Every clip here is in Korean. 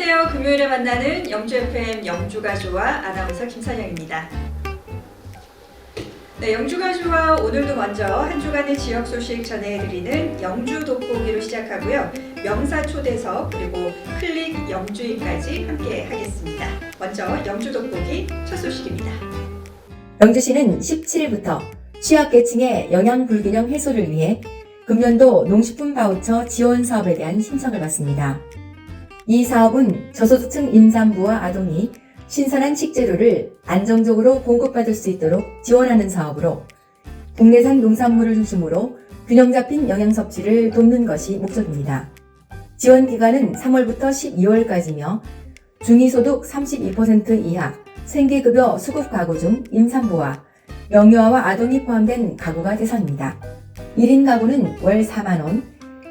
안녕하세요. 금요일에 만나는 영주 FM 영주가 좋아 아나운서 김선영입니다. 네, 영주가 좋아 오늘도 먼저 한 주간의 지역 소식 전해드리는 영주 돋보기로 시작하고요. 명사 초대석 그리고 클릭 영주인까지 함께 하겠습니다. 먼저 영주 돋보기 첫 소식입니다. 영주시는 17일부터 취약계층의 영양 불균형 해소를 위해 금년도 농식품 바우처 지원 사업에 대한 신청을 받습니다. 이 사업은 저소득층 임산부와 아동이 신선한 식재료를 안정적으로 공급받을 수 있도록 지원하는 사업으로 국내산 농산물을 중심으로 균형 잡힌 영양 섭취를 돕는 것이 목적입니다. 지원 기간은 3월부터 12월까지며 중위소득 32% 이하 생계급여 수급 가구 중 임산부와 영유아와 아동이 포함된 가구가 대상입니다. 1인 가구는 월 4만원,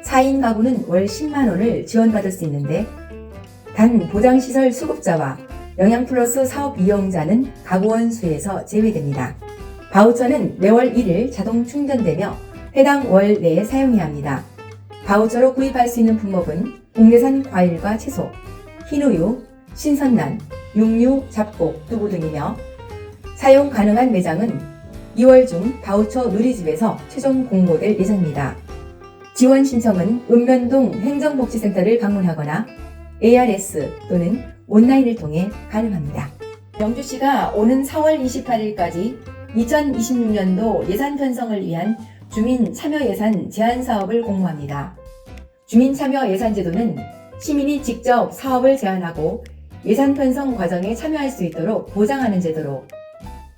4인 가구는 월 10만원을 지원받을 수 있는데 단 보장시설 수급자와 영양플러스 사업 이용자는 가구원 수에서 제외됩니다. 바우처는 매월 1일 자동 충전되며 해당 월 내에 사용해야 합니다. 바우처로 구입할 수 있는 품목은 국내산 과일과 채소, 흰우유, 신선란, 육류, 잡곡, 두부 등이며 사용 가능한 매장은 2월 중 바우처 누리집에서 최종 공모될 예정입니다. 지원 신청은 읍면동 행정복지센터를 방문하거나 ARS 또는 온라인을 통해 가능합니다. 영주시가 오는 4월 28일까지 2026년도 예산 편성을 위한 주민 참여 예산 제안 사업을 공모합니다. 주민 참여 예산 제도는 시민이 직접 사업을 제안하고 예산 편성 과정에 참여할 수 있도록 보장하는 제도로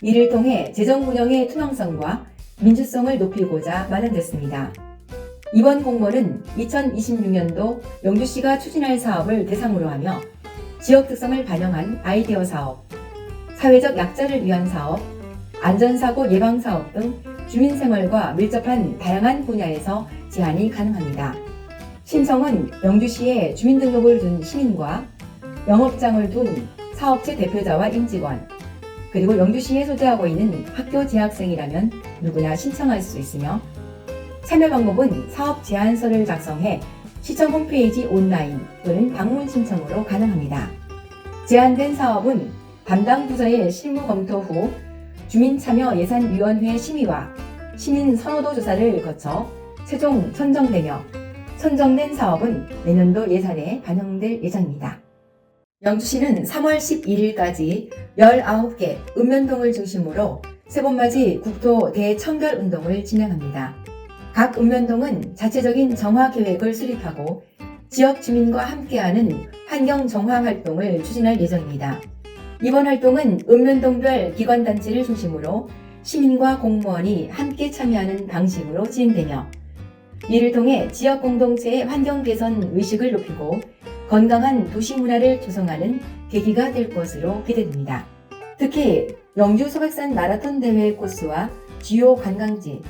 이를 통해 재정 운영의 투명성과 민주성을 높이고자 마련됐습니다. 이번 공모는 2026년도 영주시가 추진할 사업을 대상으로 하며 지역 특성을 반영한 아이디어 사업, 사회적 약자를 위한 사업, 안전사고 예방 사업 등 주민생활과 밀접한 다양한 분야에서 제안이 가능합니다. 신청은 영주시에 주민등록을 둔 시민과 영업장을 둔 사업체 대표자와 임직원, 그리고 영주시에 소재하고 있는 학교 재학생이라면 누구나 신청할 수 있으며 참여 방법은 사업 제안서를 작성해 시청 홈페이지 온라인 또는 방문 신청으로 가능합니다. 제안된 사업은 담당 부서의 실무 검토 후 주민참여예산위원회 심의와 시민 선호도 조사를 거쳐 최종 선정되며 선정된 사업은 내년도 예산에 반영될 예정입니다. 영주시는 3월 11일까지 19개 읍면동을 중심으로 세번맞이 국토 대청결 운동을 진행합니다. 각 읍면동은 자체적인 정화 계획을 수립하고 지역 주민과 함께하는 환경 정화 활동을 추진할 예정입니다. 이번 활동은 읍면동별 기관단체를 중심으로 시민과 공무원이 함께 참여하는 방식으로 진행되며 이를 통해 지역 공동체의 환경 개선 의식을 높이고 건강한 도시 문화를 조성하는 계기가 될 것으로 기대됩니다. 특히 영주 소백산 마라톤 대회 코스와 주요 관광지,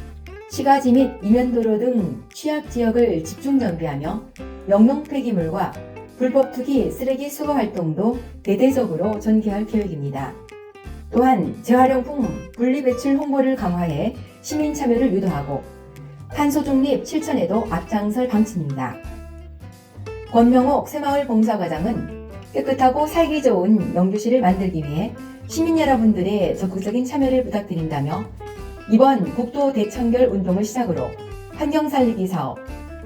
시가지 및 이면도로 등 취약 지역을 집중 정비하며 영농 폐기물과 불법 투기 쓰레기 수거 활동도 대대적으로 전개할 계획입니다. 또한 재활용품 분리배출 홍보를 강화해 시민 참여를 유도하고 탄소 중립 실천에도 앞장설 방침입니다. 권명옥 새마을 봉사과장은 깨끗하고 살기 좋은 영주시를 만들기 위해 시민 여러분들의 적극적인 참여를 부탁드린다며 이번 국토 대청결 운동을 시작으로 환경 살리기 사업,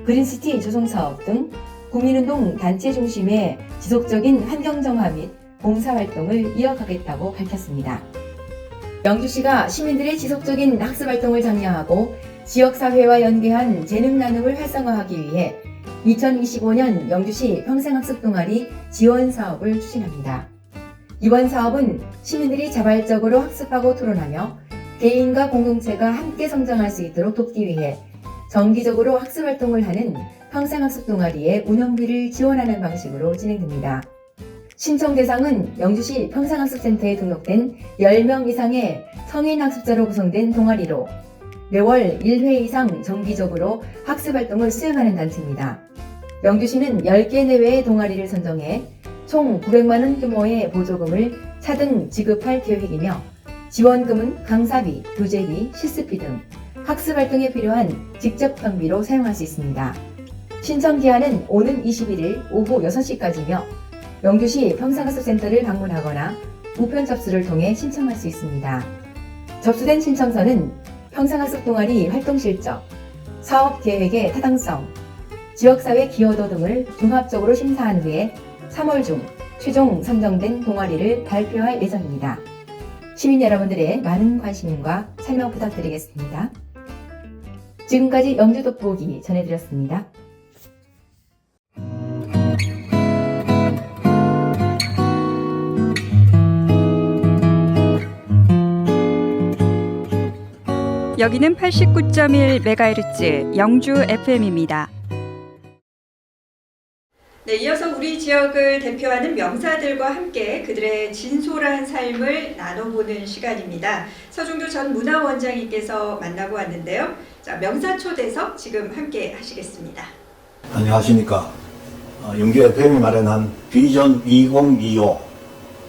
그린시티 조성 사업 등 국민운동 단체 중심의 지속적인 환경정화 및 봉사활동을 이어가겠다고 밝혔습니다. 영주시가 시민들의 지속적인 학습활동을 장려하고 지역사회와 연계한 재능 나눔을 활성화하기 위해 2025년 영주시 평생학습 동아리 지원 사업을 추진합니다. 이번 사업은 시민들이 자발적으로 학습하고 토론하며 개인과 공동체가 함께 성장할 수 있도록 돕기 위해 정기적으로 학습활동을 하는 평생학습 동아리의 운영비를 지원하는 방식으로 진행됩니다. 신청 대상은 영주시 평생학습센터에 등록된 10명 이상의 성인 학습자로 구성된 동아리로 매월 1회 이상 정기적으로 학습활동을 수행하는 단체입니다. 영주시는 10개 내외의 동아리를 선정해 총 900만원 규모의 보조금을 차등 지급할 계획이며 지원금은 강사비, 교재비, 실습비 등 학습활동에 필요한 직접 경비로 사용할 수 있습니다. 신청 기한은 오는 21일 오후 6시까지며 영주시 평산가수센터를 방문하거나 우편 접수를 통해 신청할 수 있습니다. 접수된 신청서는 평산가수 동아리 활동 실적, 사업 계획의 타당성, 지역사회 기여도 등을 종합적으로 심사한 후에 3월 중 최종 선정된 동아리를 발표할 예정입니다. 시민 여러분들의 많은 관심과 설명 부탁드리겠습니다. 지금까지 영주 돋보기 전해드렸습니다. 여기는 89.1MHz 영주 FM입니다. 네, 이어서 우리 지역을 대표하는 명사들과 함께 그들의 진솔한 삶을 나눠보는 시간입니다. 서중도 전 문화원장님께서 만나고 왔는데요. 자, 명사 초대석 지금 함께 하시겠습니다. 안녕하십니까. 영주 FM이 마련한 비전 2025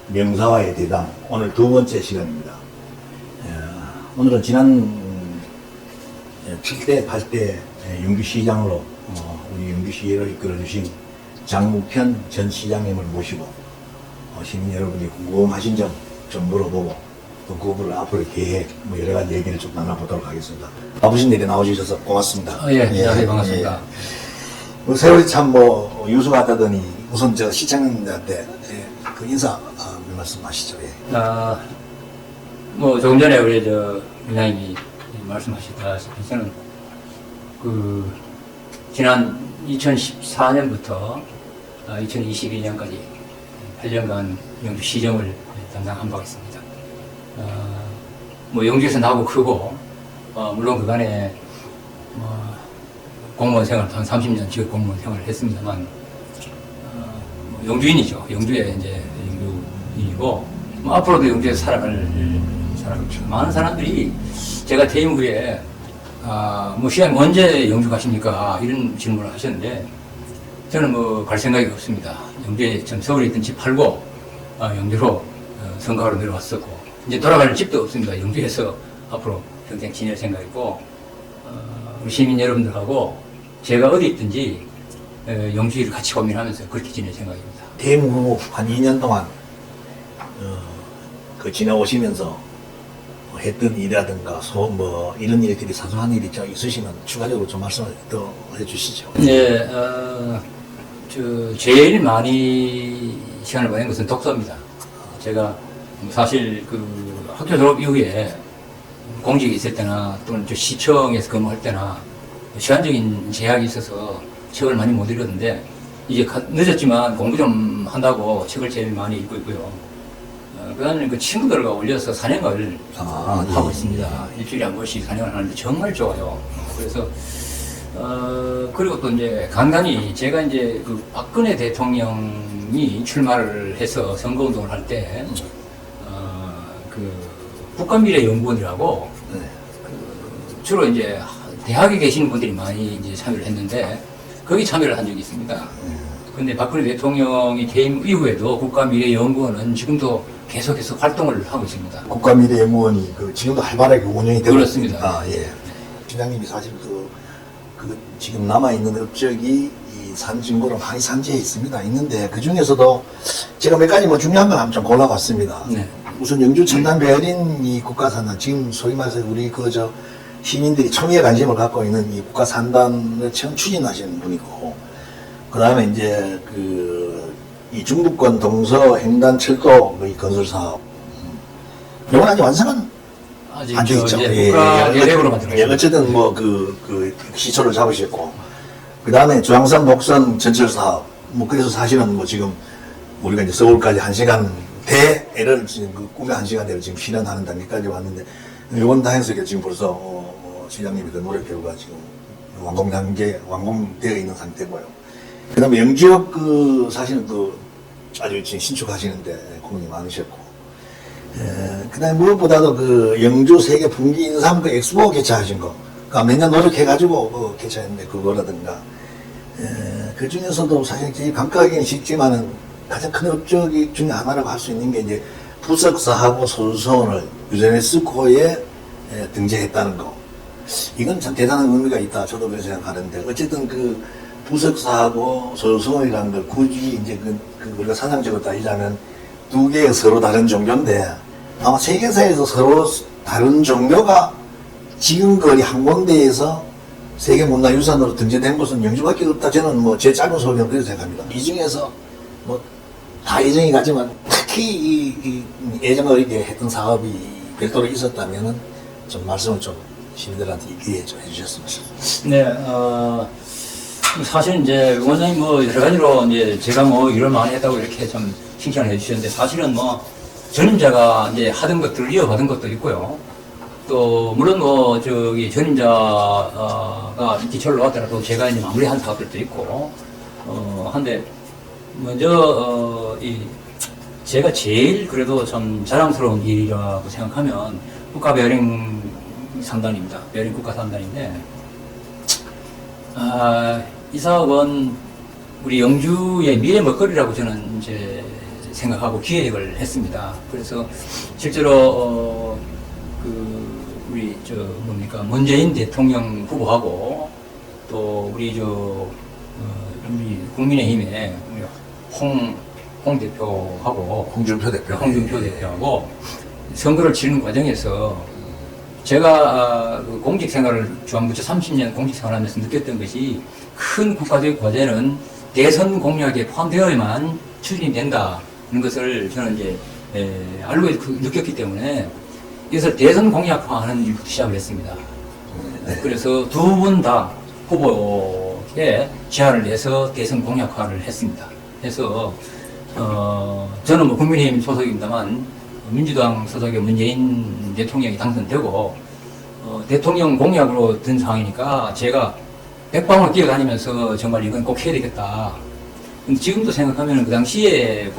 명사와의 대담 오늘 두 번째 시간입니다. 오늘은 지난 7대, 8대 영주시장으로 우리 영주시를 이끌어주신 장무편 전 시장님을 모시고 시민 여러분이 궁금하신 점 좀 물어보고 또 그걸 앞으로 계획 여러 가지 얘기를 좀 나눠보도록 하겠습니다. 바쁘신 일에 나와주셔서 고맙습니다. 예, 네, 반갑습니다. 세월이 참 유수하다더니 우선 저 시청자들한테 그 인사 몇 말씀 하시죠. 예. 조금 전에 우리 위원장님이 말씀하셨다시피 저는 지난 2014년부터 2022년까지 8년간 영주 시정을 담당한 바가 있습니다. 영주에서 나고 크고, 물론 그간에 공무원 생활, 한 30년 지역 공무원 생활을 했습니다만, 영주인이죠. 영주에 이제 영주인이고, 앞으로도 영주에서 살아갈 사람이죠. 많은 사람들이 제가 퇴임 후에 시장님 언제 영주 가십니까? 이런 질문을 하셨는데 저는 갈 생각이 없습니다. 영주에 전 서울에 있던 집 팔고 영주로 선거하러 내려왔었고 이제 돌아갈 집도 없습니다. 영주에서 앞으로 평생 지낼 생각이고 우리 시민 여러분들하고 제가 어디 있든지 영주를 같이 고민하면서 그렇게 지낼 생각입니다. 퇴임 후 한 2년 동안 지내오시면서 했던 일이라든가 이런 일들이 사소한 일이 좀 있으시면 추가적으로 좀 말씀을 더 해주시죠. 네, 제일 많이 시간을 보낸 것은 독서입니다. 제가 사실 학교 졸업 이후에 공직이 있을 때나 또는 시청에서 근무할 때나 시간적인 제약이 있어서 책을 많이 못 읽었는데 이제 늦었지만 공부 좀 한다고 책을 제일 많이 읽고 있고요. 그다음에 친구들과 올려서 산행을 하고 있습니다. 일주일에 한 번씩 산행을 하는데 정말 좋아요. 그래서 그리고 또 이제 간간히 제가 이제 박근혜 대통령이 출마를 해서 선거운동을 할 때 국가미래연구원이라고 주로 이제 대학에 계시는 분들이 많이 이제 참여를 했는데 거기 참여를 한 적이 있습니다. 근데 박근혜 대통령이 퇴임 이후에도 국가미래연구원은 지금도 계속해서 활동을 하고 있습니다. 국가미래연구원이 지금도 활발하게 운영이 되고 그렇습니다. 있습니다. 예. 시장님이 사실 지금 남아있는 업적이 이 산증거로 많이 산지에 있는데 그 중에서도 제가 몇 가지 중요한 걸 한번 좀 골라봤습니다. 네. 우선 영주 첨단 베어린 이 국가산단, 지금 소위 말해서 우리 시민들이 초미의 관심을 갖고 있는 이 국가산단을 처음 추진하시는 분이고, 그 다음에 이제 이 중부권 동서 횡단 철도 이 건설 사업, 이건 아직 완성은 안 돼 있죠. 국가 계획으로 만들었습니다. 어쨌든 시초를 잡으셨고, 그 다음에 중앙선 복선 전철 사업, 그래서 사실은 지금 우리가 이제 서울까지 1시간 대를 지금 꿈의 1시간대를 지금 실현하는 단계까지 왔는데, 이번 다 해서 지금 벌써 시장님이 노력 결과 지금 완공되어 있는 상태고요. 그 다음에 영지역 사실은 아주 지금 신축하시는데 고민이 많으셨고, 그 다음에 무엇보다도 영주 세계 분기 인삼 엑스포 개최하신 거, 매년 노력해가지고 개최했는데 그거라든가, 그 중에서도 사실 제일 감가하기는 쉽지만은 가장 큰 업적 중에 하나라고 할 수 있는 게 이제 부석사하고 소수서원을 유네스코에 등재했다는 거. 이건 참 대단한 의미가 있다. 저도 그렇게 생각하는데, 어쨌든 부석사하고 소송이라는 걸 굳이 이제 우리가 사상적으로 따지자면 두 개의 서로 다른 종교인데 아마 세계사에서 서로 다른 종교가 지금 거리 한 군데에서 세계문화유산으로 등재된 곳은 영주밖에 없다. 저는 뭐 제 짧은 소견은 그렇게 생각합니다. 이 중에서 뭐 다 애정이 가지만 특히 이 애정 어리게 했던 사업이 별도로 있었다면은 좀 말씀을 좀 시민들한테 이해 좀 해주셨으면 좋겠습니다. 네, 사실 이제 원장님 뭐 여러 가지로 이제 제가 뭐 일을 많이 했다고 이렇게 좀 칭찬을 해주셨는데 사실은 뭐 전임자가 이제 하던 것들을 이어받은 것도 있고요. 또 물론 뭐 저기 전임자가 기초를 놓았더라도 제가 이제 마무리한 사업들도 있고 한데 먼저 이 제가 제일 그래도 좀 자랑스러운 일이라고 생각하면 국가 베어링 상단입니다. 베어링 국가 상단인데 이 사업은 우리 영주의 미래 먹거리라고 저는 이제 생각하고 기획을 했습니다. 그래서 실제로 우리 뭡니까 문재인 대통령 후보하고 또 우리 우리 국민의힘의 우리 홍 대표하고 홍준표 대표하고 선거를 치르는 과정에서 제가 공직 생활을 중앙부처 30년 공직 생활하면서 느꼈던 것이 큰 국가적 과제는 대선 공약에 포함되어야만 추진이 된다는 것을 저는 이제 알고 느꼈기 때문에 그래서 대선 공약화하는 일부터 시작을 했습니다. 그래서 두 분 다 후보에 제안을 내서 대선 공약화를 했습니다. 그래서 저는 뭐 국민의힘 소속입니다만 민주당 소속의 문재인 대통령이 당선되고 대통령 공약으로 든 상황이니까 제가 백방을 뛰어다니면서 정말 이건 꼭 해야 되겠다. 근데 지금도 생각하면 그 당시에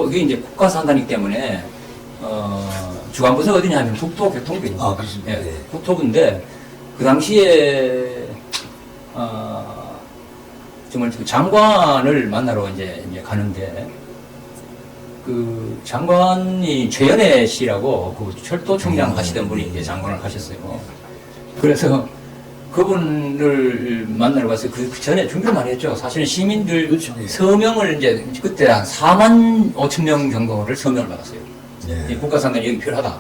이게 이제 국가산단이기 때문에 주관부서가 어디냐 하면 국토교통부입니다. 그렇습니다. 예, 국토부인데 그 당시에 정말 그 장관을 만나러 이제 가는데 그 장관이 최연애 씨라고 그 철도청장 하시던 분이 이제 장관을 하셨어요. 그래서 그분을 만나러 가서 그 전에 준비를 많이 했죠. 사실은 시민들 그렇죠. 서명을 이제 그때 한 4만 5천 명 정도를 서명을 받았어요. 예. 국가상단이 여기 필요하다.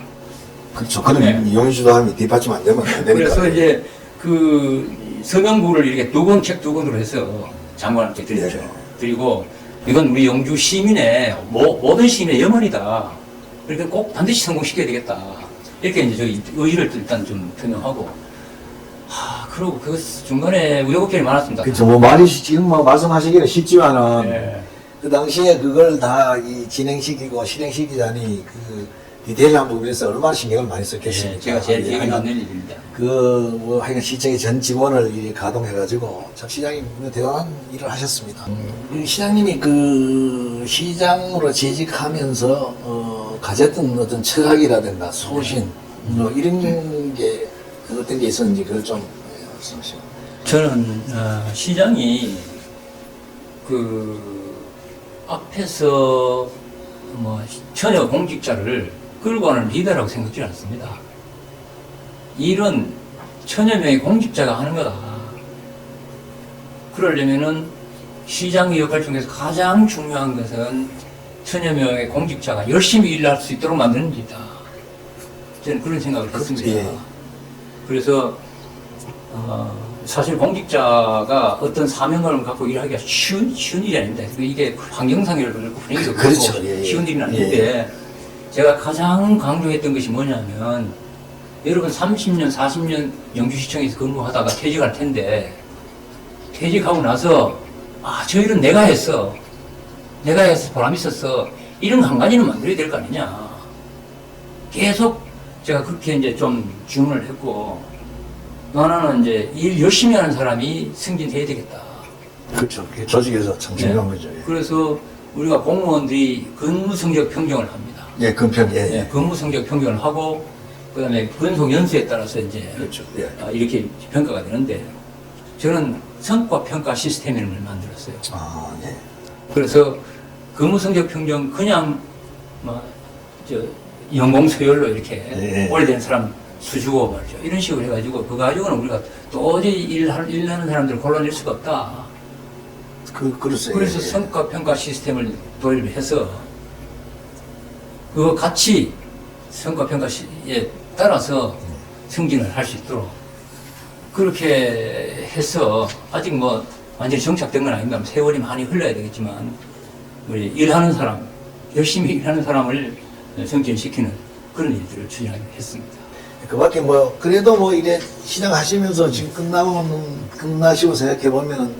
그렇죠. 그럼 네. 용인주도 하면 뒷받침 안 되면 안 되니까. 그래서 이제 그 서명부를 이렇게 책 두 권으로 해서 장관한테 드렸죠. 드리고 이건 우리 영주 시민의 모든 시민의 염원이다. 그러니까 꼭 반드시 성공시켜야 되겠다. 이렇게 이제 저희 의의를 일단 좀 표명하고 그러고 그 중간에 우여곡절이 많았습니다. 그렇죠. 뭐 말이 지금 뭐 말씀하시기는 쉽지만은 네. 그 당시에 그걸 다 진행시키고 실행시키자니 디테일한 부분에서 얼마나 신경을 많이 썼겠습니까? 네, 제가 제일 기억에 남는 일입니다. 뭐 하여간 시청의 전 직원을 가동해가지고 참 시장이 대단한 일을 하셨습니다. 이 시장님이 그 시장으로 재직하면서 가졌던 어떤 철학이라든가 소신 뭐 이런 게 어떤 게 있었는지 그걸 좀 말씀하시죠. 저는 시장이 그 앞에서 뭐 전혀 공직자를 끌고 가는 리더라고 생각지 않습니다. 일은 천여 명의 공직자가 하는 거다. 그러려면은 시장의 역할 중에서 가장 중요한 것은 천여 명의 공직자가 열심히 일할 수 있도록 만드는 일이다. 저는 그런 생각을 했습니다. 예. 그래서 사실 공직자가 어떤 사명감을 갖고 일하기가 쉬운 일이 아닙니다. 이게 환경상에도 그렇고 분위기도 그렇고 그렇죠. 예, 예. 쉬운 일은 아닌데 제가 가장 강조했던 것이 뭐냐면 여러분 30년, 40년 영주시청에서 근무하다가 퇴직할 텐데 퇴직하고 나서 저 일은 내가 해서 보람 있었어. 이런 한 가지는 만들어야 될 거 아니냐. 계속 제가 그렇게 이제 좀 주문을 했고 또 하나는 이제 일 열심히 하는 사람이 승진해야 되겠다. 그렇죠. 그게 조직에서 참 중요한 거죠. 예. 그래서 우리가 공무원들이 근무 성적 평정을 합니다. 예, 근평, 예. 근무 성적 평정을 하고 그다음에 근속 연수에 따라서 이제 그렇죠. 예. 이렇게 평가가 되는데 저는 성과 평가 시스템을 만들었어요. 예. 그래서 근무 성적 평정 그냥 연공 서열로 이렇게 예. 오래된 사람 수주고 말이죠. 이런 식으로 해가지고 그거 가지고는 우리가 도저히 일하는 사람들을 골라낼 수가 없다. 그렇어요. 그래서 예. 성과 평가 시스템을 도입을 해서 그거 같이 성과 평가에 따라서 승진을 할 수 있도록 그렇게 해서 아직 뭐 완전히 정착된 건 아닙니다. 세월이 많이 흘러야 되겠지만 우리 일하는 사람, 열심히 일하는 사람을 승진시키는 그런 일들을 추진했습니다. 그밖에 뭐 그래도 뭐 이래 시작하시면서 지금 끝나시고 생각해 보면은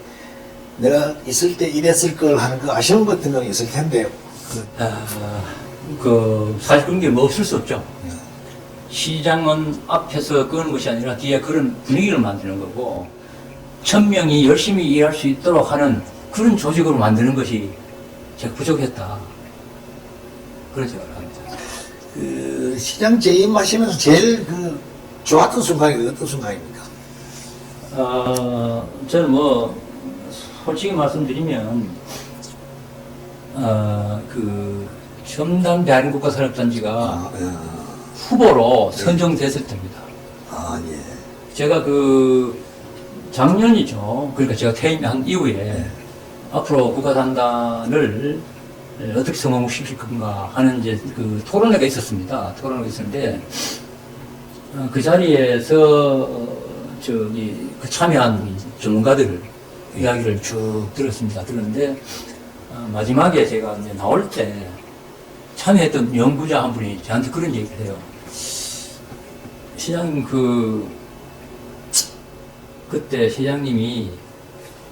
내가 있을 때 이랬을 걸 하는 그 아쉬운 같은 건 있을 텐데요. 사실 그런 게 뭐 없을 수 없죠. 시장은 앞에서 끄는 것이 아니라 뒤에 그런 분위기를 만드는 거고 1000명이 열심히 일할 수 있도록 하는 그런 조직으로 만드는 것이 제가 부족했다. 그런 생각을 합니다. 그 시장 재임하시면서 제일 그 좋았던 순간이 어떤 순간입니까? 저는 뭐 솔직히 말씀드리면 그 첨단 대한민국가산업단지가 후보로 선정됐을 때입니다. 예. 제가 그 작년이죠. 그러니까 제가 퇴임한 이후에 앞으로 국가단단을 어떻게 성공시킬 건가 하는 이제 그 토론회가 있었습니다. 토론회가 있었는데 그 자리에서 저기 그 참여한 전문가들 이야기를 쭉 들었습니다. 들었는데 마지막에 제가 이제 나올 때 참여했던 연구자 한 분이 저한테 그런 얘기를 해요. 시장님 그때 시장님이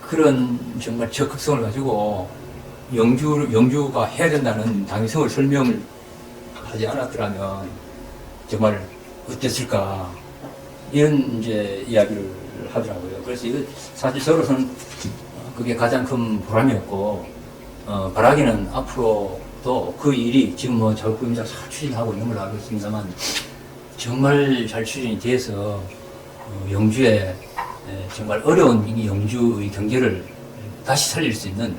그런 정말 적극성을 가지고 영주가 해야 된다는 당위성을 설명을 하지 않았더라면 정말 어땠을까 이런 이제 이야기를 하더라고요. 그래서 이거 사실 저로서는 그게 가장 큰 보람이었고 바라기는 앞으로도 그 일이 지금 뭐 자국구임자 잘 추진하고 있는 걸로 알고 있습니다만 정말 잘 추진이 돼서 영주에 정말 어려운 이 영주의 경제를 다시 살릴 수 있는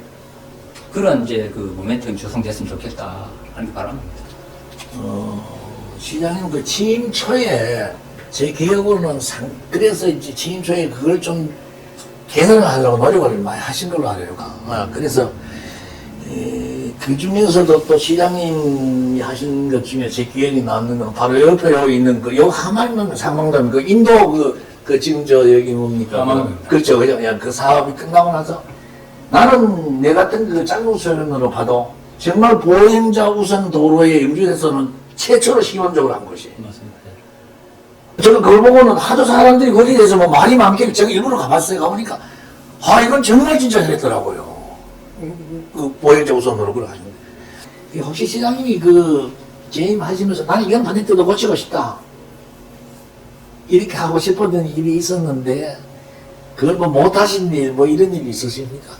그런 이제 그 모멘텀이 조성됐으면 좋겠다 하는 게 바람입니다. 시장님 그 취임 초에 제 기억으로는 그래서 이제 취임 초에 그걸 좀 개선을 하려고 노력을 많이 하신 걸로 알아요. 그래서 그 중에서도 또 시장님이 하신 것 중에 제 기억이 남는 건 바로 옆에 여기 있는 요 하만면 상황담 그 인도 그 지금 여기 뭡니까? 그렇죠. 그냥 그 사업이 끝나고 나서 나는 내 같은 그 짝꿍소년으로 봐도 정말 보행자 우선 도로의 영주에서는 최초로 시범적으로 한 것이. 맞습니다. 저는 그걸 보고는 하도 사람들이 거기에 대해서 뭐 말이 많길래 제가 일부러 가봤어요. 가보니까 이건 정말 진짜 잘했더라고요. 그 보행자 우선으로 그걸 하시는데 혹시 시장님이 그 재임하시면서 나는 이건 반드시 또 고치고 싶다 이렇게 하고 싶었던 일이 있었는데 그걸 뭐 못하신 일 뭐 이런 일이 있으십니까?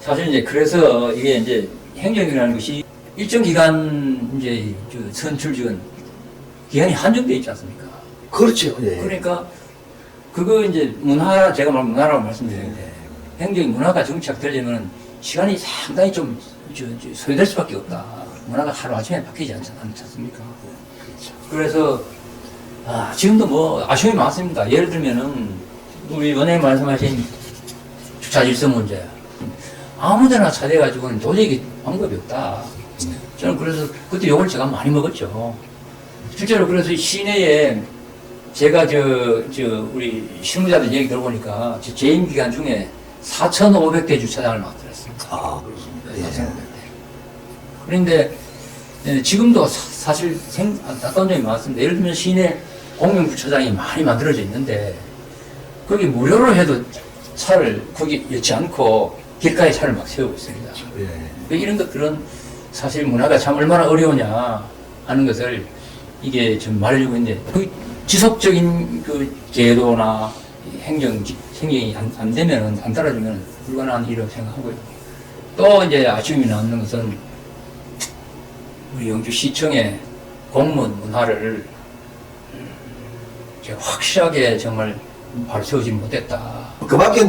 사실 이제 그래서 이게 이제 행정이라는 것이 일정 기간 이제 선출직은 기한이 한정되어 있지 않습니까? 그렇죠. 예. 그러니까 그거 이제 제가 문화라고 말씀드리는데 행정 문화가 정착되려면 시간이 상당히 좀 소요될 수밖에 없다. 문화가 하루아침에 바뀌지 않지 않습니까? 그래서 지금도 뭐 아쉬움이 많습니다. 예를 들면은 우리 원장님 말씀하신 주차 질서 문제 아무데나 차대가지고는 도저히 방법이 없다. 저는 그래서 그때 욕을 제가 많이 먹었죠. 실제로 그래서 시내에 제가 우리 실무자들 얘기 들어보니까 재임 기간 중에 4,500대 주차장을 만들었습니다. 그렇습니다. 그런데 지금도 사실 안타까운 점이 많습니다. 예를 들면 시내 공영 주차장이 많이 만들어져 있는데 거기 무료로 해도 차를 거기 넣지 않고 길가에 차를 막 세우고 있습니다. 이런 것들은 사실 문화가 참 얼마나 어려우냐 하는 것을 이게 좀 말해주고 있는데 그 지속적인 그 제도나 행정이 안 되면 안 따라주면 불가능한 일이라고 생각하고요. 또 이제 아쉬움이 남는 것은 우리 영주시청의 공무원 문화를 확실하게 정말 바로 세우지 못했다. 그 밖에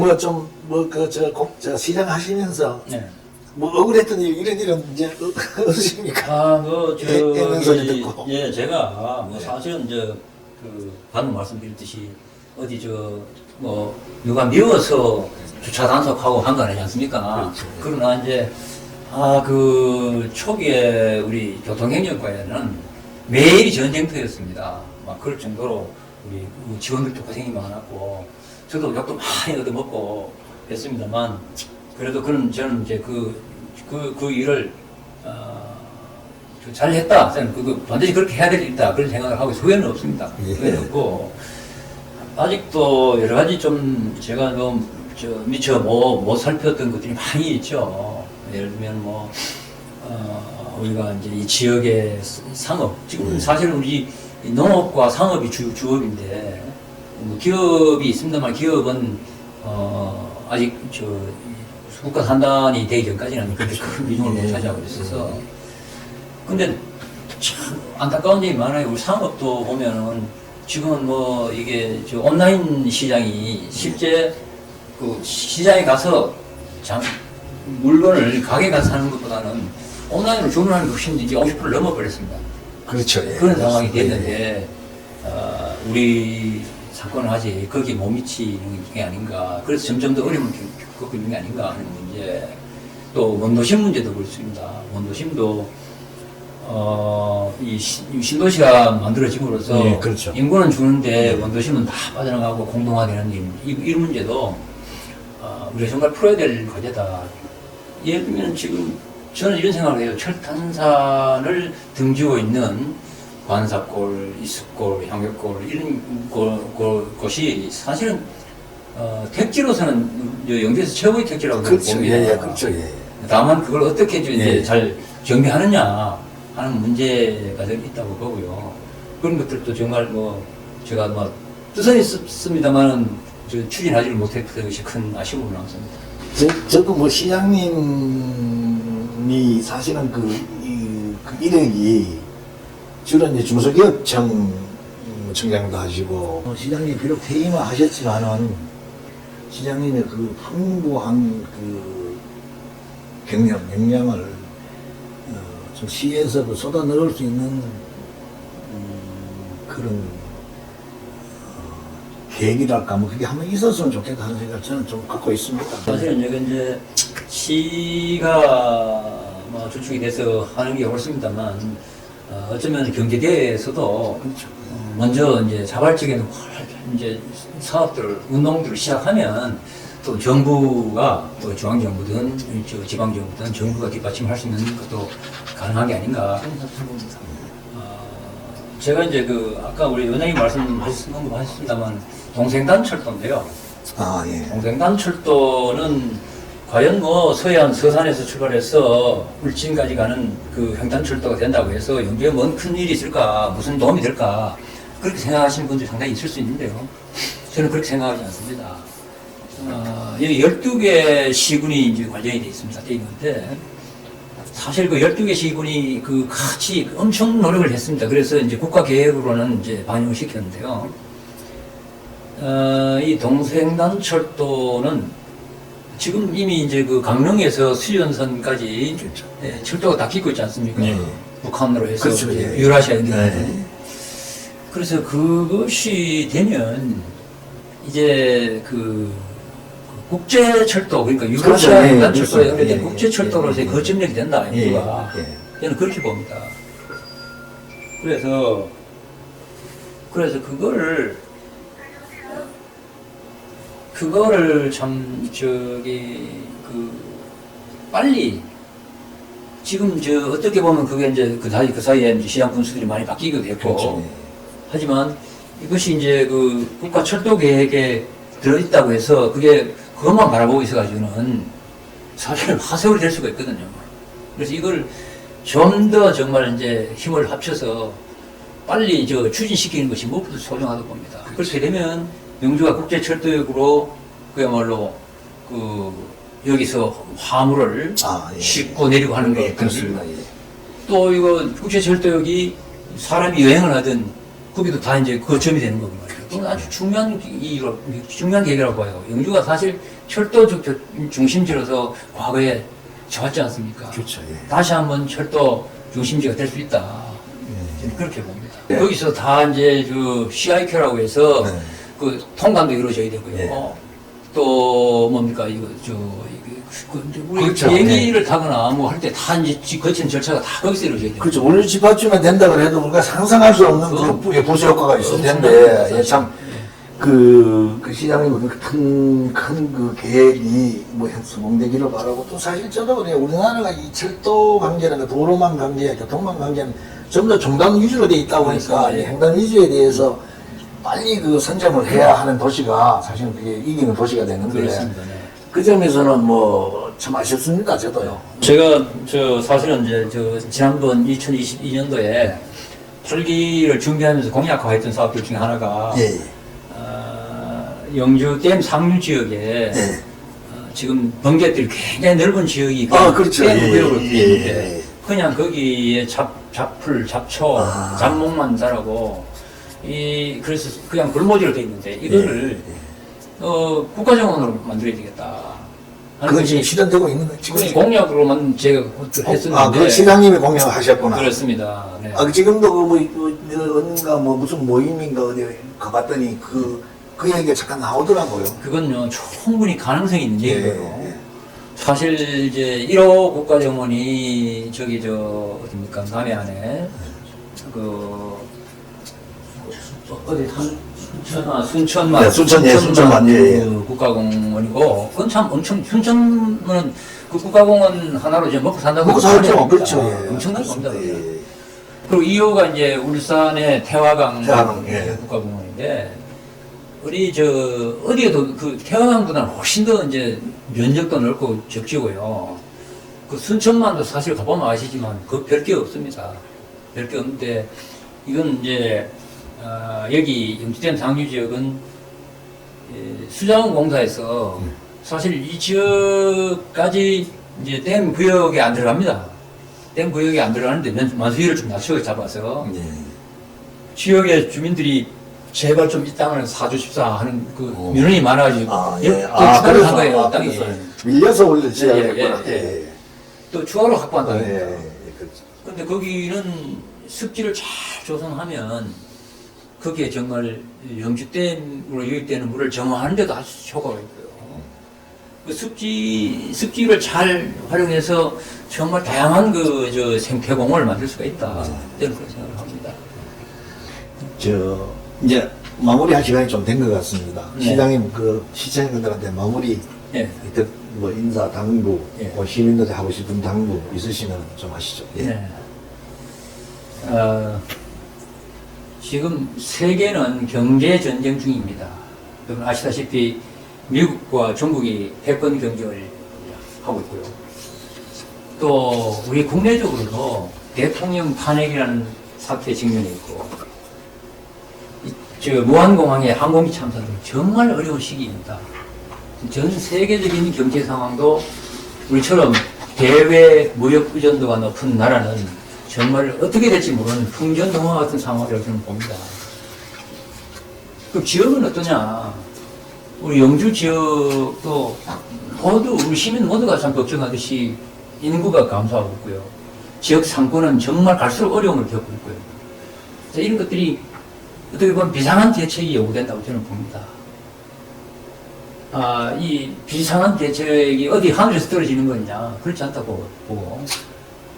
저 시장 하시면서 네. 뭐 억울했던 일 이런 일은 이제 없으십니까? 제가 뭐 사실은 방금 말씀드렸듯이 어디 뭐 누가 미워서 주차 단속하고 한 거 아니지 않습니까? 그렇죠. 그러나 이제 그 초기에 우리 교통행정과에는 매일이 전쟁터였습니다. 막 그럴 정도로 우리 직원들도 고생이 많았고 저도 욕도 많이 얻어먹고 했습니다만 그래도 저는 이제 그 일을 잘했다. 저는 반드시 그렇게 해야 되겠다. 그런 생각을 하고 후회는 없습니다. 예. 후회는 없고 아직도 여러 가지 좀 제가 미처 못 살폈던 것들이 많이 있죠. 예를 들면 우리가 이제 이 지역의 상업, 지금 사실 우리 농업과 상업이 주업인데, 기업이 있습니다만 기업은, 아직 국가 산단이 되기 전까지는 그렇게 큰 비중을 못 차지하고 있어서. 근데 참 안타까운 점이 많아요. 우리 상업도 보면은 지금은 이게 온라인 시장이 실제 그 시장에 가서 물건을 가게 가서 사는 것보다는 온라인으로 주문하는 게 훨씬 이제 50%를 넘어버렸습니다. 그렇죠. 예. 그런 상황이 됐는데, 우리 사건은 아직 거기에 못 미치는 게 아닌가. 그래서 점점 더 어려움을 겪고 있는 게 아닌가 하는 문제. 또 원도심 문제도 그렇습니다. 원도심도 이 신도시가 만들어짐으로써 예, 그렇죠. 인구는 주는데 원도심은 다 빠져나가고 공동화되는 이 문제도 우리가 정말 풀어야 될 과제다. 예를 들면 지금 저는 이런 생각을 해요. 철탄산을 등지고 있는 관사골, 이습골, 향격골 이런 곳이 사실은 택지로서는 영주에서 최고의 택지라고 그렇죠. 봅니다. 예, 예, 그렇죠. 예. 다만 그걸 어떻게 이제 예. 잘 정비하느냐 하는 문제가 좀 있다고 보고요. 그런 것들도 정말 제가 뜻은 있습니다만은 추진하지를 못했던 것이 큰 아쉬움으로 남습니다. 저도 시장님이 사실은 그 이력이 주로 이제 중소기업청 청장도 하시고 시장님 비록 퇴임을 하셨지만은 시장님의 그 풍부한 그 역량을 좀 시에서 쏟아 넣을 수 있는 그런 계획이랄까 그게 한번 있었으면 좋겠다 하는 생각을 저는 좀 갖고 있습니다. 사실은 이제 시가 주축이 돼서 하는 게 옳습니다만 어쩌면 경제계에서도 먼저 이제 자발적인 이제 사업들을 운동들을 시작하면 또 정부가 또 중앙정부든 지방정부든 정부가 뒷받침할 수 있는 것도 가능한 게 아닌가 생각합니다. 제가 이제 아까 우리 원장님 말씀하셨습니다만 동생단철도인데요. 아, 예. 동생단철도는 과연 서산에서 출발해서 울진까지 가는 그 횡단철도가 된다고 해서 영주에 뭔 큰 일이 있을까, 무슨 도움이 될까, 그렇게 생각하시는 분들이 상당히 있을 수 있는데요. 저는 그렇게 생각하지 않습니다. 여기 12개 시군이 이제 관련이 되어 있습니다. 되어 있는데, 사실 그 12개 시군이 같이 엄청 노력을 했습니다. 그래서 이제 국가계획으로는 이제 반영을 시켰는데요. 이 동서횡단철도는 지금 이미 이제 강릉에서 수리연선까지 철도가 다 끼고 있지 않습니까? 네. 북한으로 해서 그렇죠. 이제 예. 유라시아 연결. 네. 그래서 그것이 되면 이제 국제철도 그러니까 그렇죠. 유라시아 예, 횡단철도에 그렇죠. 연결된 예, 국제철도로서의 예, 거점력이 된다. 예, 인구가. 예. 저는 그렇게 봅니다. 그래서 그거를 참 빨리 지금 어떻게 보면 그게 이제 그 사이에 이제 시장 분수들이 많이 바뀌기도 했고 그렇죠. 하지만 이것이 이제 국가 철도 계획에 들어있다고 해서 그것만 바라보고 있어가지고는 사실 하세월이 될 수가 있거든요. 그래서 이걸 좀 더 정말 이제 힘을 합쳐서 빨리 추진시키는 것이 무엇보다 소중하다고 봅니다. 그렇게 되면 영주가 국제철도역으로 그야말로 여기서 화물을 예. 싣고 내리고 하는 게 그렇습니다. 예. 또 이거 국제철도역이 사람이 여행을 하든 거기도 다 이제 거점이 되는 거고 말이에요. 그건 아주 중요한 계획이라고 봐요. 영주가 사실 철도 중심지로서 과거에 좋았지 않습니까? 그렇죠. 예. 다시 한번 철도 중심지가 될 수 있다. 예. 저는 그렇게 봅니다. 네. 거기서 다 이제 CIQ라고 해서 네. 그 통관도 이루어져야 되고요. 예. 또 뭡니까 이거 우리 그렇죠. 비행기를 타거나 뭐 할 때 다 이제 거친 절차가 다 거기서 이루어져야 돼요. 그렇죠. 원래 집합주면 된다 그래도 우리가 상상할 수 없는 그 부수 효과가 있을 텐데, 예, 참, 그 시장님 큰 그 계획이 뭐 성공되기를 바라고, 또 사실 저도 그래요. 우리나라가 이 철도 관계나 도로망 관계, 교통망 관계는 전부 다 종단 위주로 돼 있다 보니까 이 횡단 위주에 대해서 빨리 그 선점을 해야 하는 도시가 사실은 그게 이기는 도시가 되는데, 그렇습니다. 네. 그 점에서는 뭐 참 아쉽습니다. 저도요. 제가 사실은 이제 지난번 2022년도에 8기를 준비하면서 공약화했던 사업들 중에 하나가 예. 영주 댐 상류 지역에 예. 지금 번개들이 굉장히 넓은 지역이 그렇죠. 댐 예, 구역으로 예, 되어 있는데 예. 그냥 거기에 잡풀, 잡초, 잡목만 자라고 그래서 그냥 골모지로 되어 있는데 이거를 국가정원으로 만들어야 되겠다. 그건 지금 실현되고 있는 거예요. 지금 공약으로만 제가 했었는데. 그 시장님이 공약을 하셨구나. 그렇습니다. 네. 지금도 어딘가 무슨 모임인가 어디 가봤더니 그 얘기가 잠깐 나오더라고요. 그건요, 충분히 가능성이 있는 예, 얘기고요. 예. 사실 이제 1호 국가정원이 어딥니까, 남해안에 어디 순천만. 네, 순천만, 예, 예. 그 국가공원이고, 그건 참 순천은 그 국가공원 하나로 이제 먹고 산다고. 먹고 살죠. 생각합니다. 그렇죠. 예. 엄청난 겁니다. 예. 그리고 2호가 이제 울산의 태화강 예. 국가공원인데, 우리 어디에도 그 태화강보다는 훨씬 더 이제 면적도 넓고 적지고요. 그 순천만도 사실 가보면 아시지만 그 별게 없습니다. 별게 없는데, 이건 이제, 여기 영주댐 상류 지역은 수자원공사에서 사실 이 지역까지 이제 댐 구역에 안 들어갑니다. 댐 구역에 안 들어가는데 만수위를 좀 낮추게 잡아서 예. 지역의 주민들이 제발 좀 이 땅을 사주십사 하는 그 민원이 많아가지고 추가로 한 거예요. 땅이. 밀려서 원래 지어야 예, 됐구나. 예. 또 추가로 확보한다. 예. 근데 거기는 습지를 잘 조성하면 거기에 정말 영주댐으로 유입되는 물을 정화하는 데도 아주 효과가 있고요. 그 습지를 잘 활용해서 정말 다양한 생태공원을 만들 수가 있다. 저는 그렇게 생각을 합니다. 이제 마무리할 시간이 좀 된 것 같습니다. 네. 시장님 시청자분들한테 마무리 예. 뭐 인사 당부, 예. 시민들한테 하고 싶은 당부 있으시면 좀 하시죠. 예. 네. 지금 세계는 경제 전쟁 중입니다. 여러분 아시다시피 미국과 중국이 패권 경쟁을 하고 있고요. 또 우리 국내적으로도 대통령 탄핵이라는 사태에 직면해 있고, 무한공항의 항공기 참사 등 정말 어려운 시기입니다. 전 세계적인 경제 상황도 우리처럼 대외 무역 의존도가 높은 나라는 정말 어떻게 될지 모르는 풍전등화 같은 상황이라고 저는 봅니다. 그럼 지역은 어떠냐? 우리 영주 지역도 우리 시민 모두가 참 걱정하듯이 인구가 감소하고 있고요. 지역 상권은 정말 갈수록 어려움을 겪고 있고요. 이런 것들이 어떻게 보면 비상한 대책이 요구된다고 저는 봅니다. 이 비상한 대책이 어디 하늘에서 떨어지는 거냐? 그렇지 않다고 보고,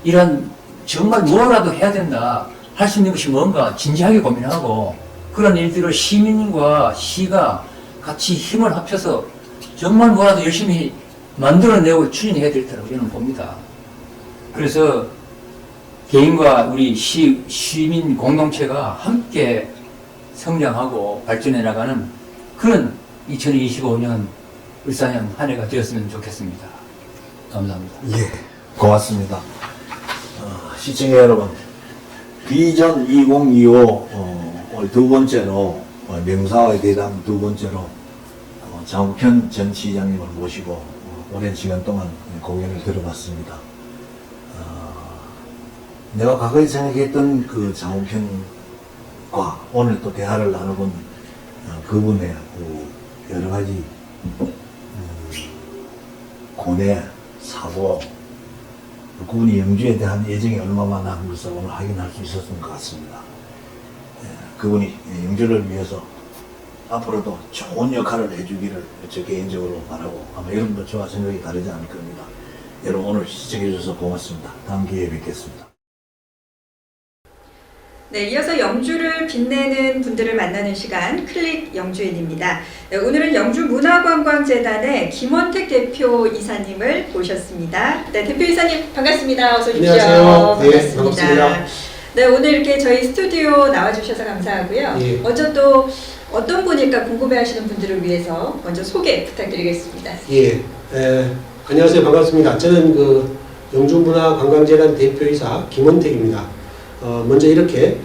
이런 정말 뭐라도 해야 된다, 할 수 있는 것이 뭔가 진지하게 고민하고, 그런 일들을 시민과 시가 같이 힘을 합쳐서 정말 뭐라도 열심히 만들어내고 추진해야 될 테라고 저는 봅니다. 그래서 개인과 우리 시민 공동체가 함께 성장하고 발전해 나가는 그런 2025년 울산형 한 해가 되었으면 좋겠습니다. 감사합니다. 예, 고맙습니다. 시청자 여러분, 비전 2025 두 번째로 명사와의 대담 두 번째로 장욱현 전 시장님을 모시고 오랜 시간 동안 공연을 들어봤습니다. 내가 과거에 생각했던 그 장욱현과 오늘 또 대화를 나눠본 그분의 그 여러 가지 고뇌, 사고, 그분이 영주에 대한 애정이 얼마나 한 것을 오늘 확인할 수 있었던 것 같습니다. 그분이 영주를 위해서 앞으로도 좋은 역할을 해주기를 저 개인적으로 바라고 아마 여러분도 저와 생각이 다르지 않을 겁니다. 여러분 오늘 시청해 주셔서 고맙습니다. 다음 기회에 뵙겠습니다. 네, 이어서 영주를 빛내는 분들을 만나는 시간 클릭 영주인입니다. 네, 오늘은 영주문화관광재단의 김원택 대표 이사님을 모셨습니다. 네, 대표 이사님 반갑습니다. 어서 오십시오. 안녕하세요. 네, 반갑습니다. 네, 오늘 이렇게 저희 스튜디오 나와주셔서 감사하고요. 예. 먼저 또 어떤 분일까 궁금해하시는 분들을 위해서 먼저 소개 부탁드리겠습니다. 예, 안녕하세요. 반갑습니다. 저는 그 영주문화관광재단 대표이사 김원택입니다. 먼저 이렇게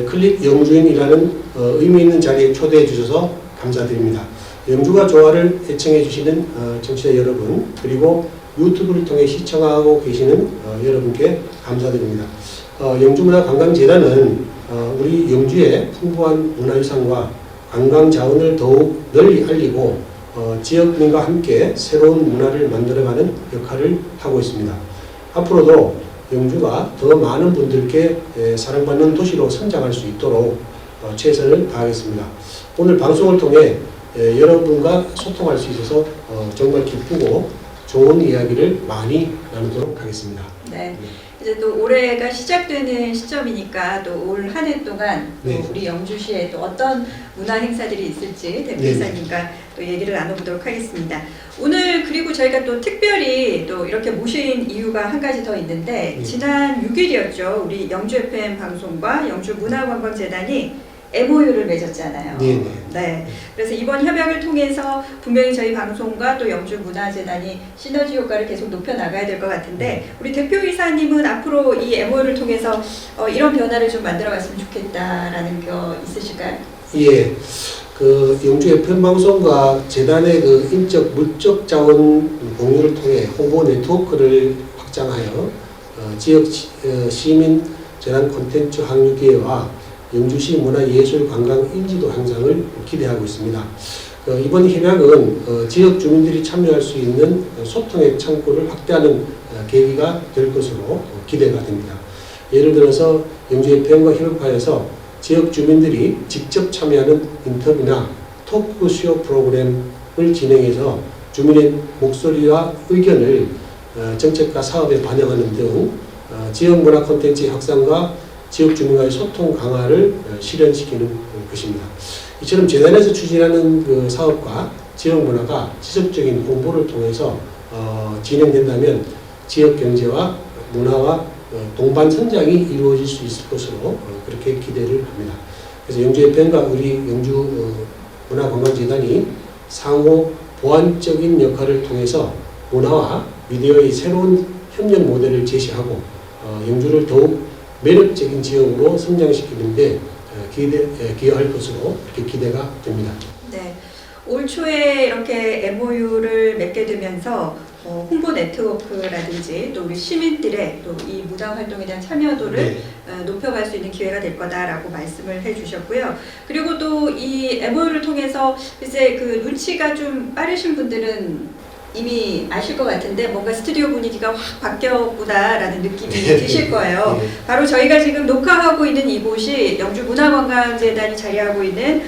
클릭 영주인이라는 의미 있는 자리에 초대해 주셔서 감사드립니다. 영주가 좋아를 애청해 주시는 청취자 여러분, 그리고 유튜브를 통해 시청하고 계시는 여러분께 감사드립니다. 영주문화관광재단은 우리 영주의 풍부한 문화유산과 관광자원을 더욱 널리 알리고 지역민과 함께 새로운 문화를 만들어가는 역할을 하고 있습니다. 앞으로도 영주가 더 많은 분들께 사랑받는 도시로 성장할 수 있도록 최선을 다하겠습니다. 오늘 방송을 통해 여러분과 소통할 수 있어서 정말 기쁘고 좋은 이야기를 많이 나누도록 하겠습니다. 네. 이제 또 올해가 시작되는 시점이니까 또 올 한 해 동안 또 네. 우리 영주시에 또 어떤 문화 행사들이 있을지 대표이사님과 또 얘기를 나눠보도록 하겠습니다. 오늘 그리고 저희가 또 특별히 또 이렇게 모신 이유가 한 가지 더 있는데 지난 6일이었죠. 우리 영주 FM 방송과 영주문화관광재단이 MOU를 맺었잖아요. 네네. 네. 그래서 이번 협약을 통해서 분명히 저희 방송과 또 영주문화재단이 시너지 효과를 계속 높여 나가야 될 것 같은데 우리 대표이사님은 앞으로 이 MOU를 통해서 이런 변화를 좀 만들어갔으면 좋겠다라는 거 있으실까요? 예, 그 영주 FM 방송과 재단의 그 인적 물적 자원 공유를 통해 홍보 네트워크를 확장하여 지역 시민 재단 콘텐츠 항류 기회와 영주시 문화예술 관광 인지도 향상을 기대하고 있습니다. 이번 협약은 지역 주민들이 참여할 수 있는 소통의 창구를 확대하는 계기가 될 것으로 기대가 됩니다. 예를 들어서 영주 FM과 협업하여서 지역 주민들이 직접 참여하는 인터뷰나 토크쇼 프로그램을 진행해서 주민의 목소리와 의견을 정책과 사업에 반영하는 등 지역 문화 콘텐츠 확산과 지역 주민과의 소통 강화를 실현시키는 것입니다. 이처럼 재단에서 추진하는 그 사업과 지역 문화가 지속적인 홍보를 통해서 진행된다면 지역 경제와 문화와 동반 성장이 이루어질 수 있을 것으로 그렇게 기대를 합니다. 그래서 영주 FM과 우리 영주 문화관광재단이 상호 보완적인 역할을 통해서 문화와 미디어의 새로운 협력 모델을 제시하고 영주를 더욱 매력적인 지역으로 성장시키는데 기여할 것으로 이렇게 기대가 됩니다. 네. 올 초에 이렇게 MOU를 맺게 되면서 홍보 네트워크라든지 또 우리 시민들의 또 이 문화 활동에 대한 참여도를 높여갈 수 있는 기회가 될 거다라고 말씀을 해주셨고요. 그리고 또 이 MOU를 통해서 글쎄 그 눈치가 좀 빠르신 분들은 이미 아실 것 같은데 뭔가 스튜디오 분위기가 확 바뀌었구나라는 느낌이 드실 거예요. 바로 저희가 지금 녹화하고 있는 이곳이 영주문화관광재단이 자리하고 있는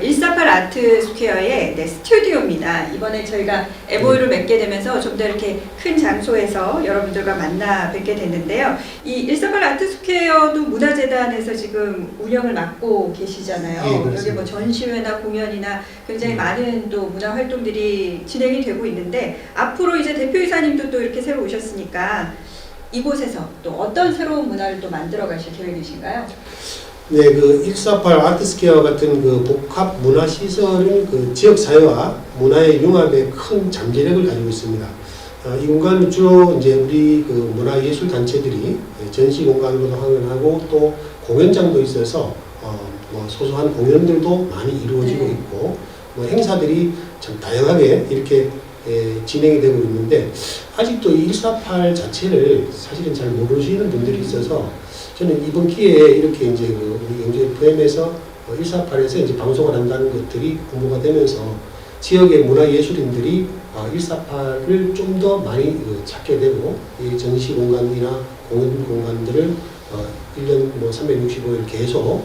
148 아트스퀘어의 스튜디오입니다. 이번에 저희가 MOU를 맺게 되면서 좀 더 이렇게 큰 장소에서 여러분들과 만나 뵙게 됐는데요. 이 148 아트스퀘어도 문화재단에서 지금 운영을 맡고 계시잖아요. 예, 여기 뭐 전시회나 공연이나 굉장히 많은 또 문화 활동들이 진행이 되고 있는데 앞으로 이제 대표이사님도 또 이렇게 새로 오셨으니까 이곳에서 또 어떤 새로운 문화를 또 만들어 가실 계획이신가요? 네, 그 148 아트스퀘어 같은 그 복합 문화 시설은 그 지역 사회와 문화의 융합에 큰 잠재력을 가지고 있습니다. 이 공간은 주로 이제 우리 그 문화예술 단체들이 전시 공간으로도 활용하고 또 공연장도 있어서 뭐 소소한 공연들도 많이 이루어지고 있고 뭐 행사들이 참 다양하게 이렇게 진행이 되고 있는데 아직도 이 148 자체를 사실은 잘 모르시는 분들이 있어서 저는 이번 기회에 이렇게 이제 그 우리 영주 FM에서 148에서 이제 방송을 한다는 것들이 공부가 되면서 지역의 문화예술인들이 148을 좀 더 많이 찾게 되고 이 전시 공간이나 공연 공간들을 1년 뭐 365일 계속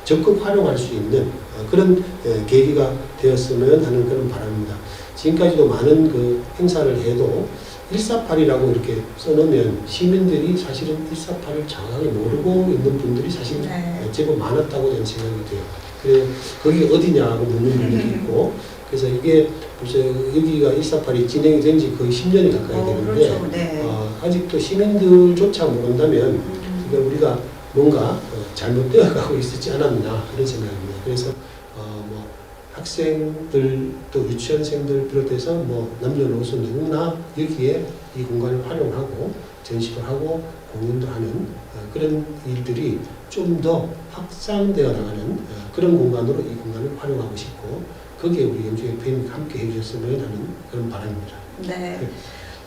적극 활용할 수 있는 그런 계기가 되었으면 하는 그런 바람입니다. 지금까지도 많은 그 행사를 해도 148이라고 이렇게 써놓으면 시민들이 사실은 148을 정확하게 모르고 있는 분들이 사실 네. 제법 많았다고 저는 생각이 돼요. 그래서 거기 어디냐고 묻는 분들이 있고, 그래서 이게 벌써 여기가 148이 진행이 된 지 거의 10년이 가까이 되는데, 그렇죠. 네. 아직도 시민들조차 모른다면 그러니까 우리가 뭔가 잘못되어 가고 있었지 않았나 그런 생각입니다. 그래서 뭐 학생들 또 유치원생들 비롯해서 뭐 남녀노소 누구나 여기에 이 공간을 활용하고 전시도 하고 공연도 하는 그런 일들이 좀 더 확장되어 나가는 그런 공간으로 이 공간을 활용하고 싶고, 거기에 우리 영주 FM이 함께 해주셨으면 하는 그런 바람입니다. 네.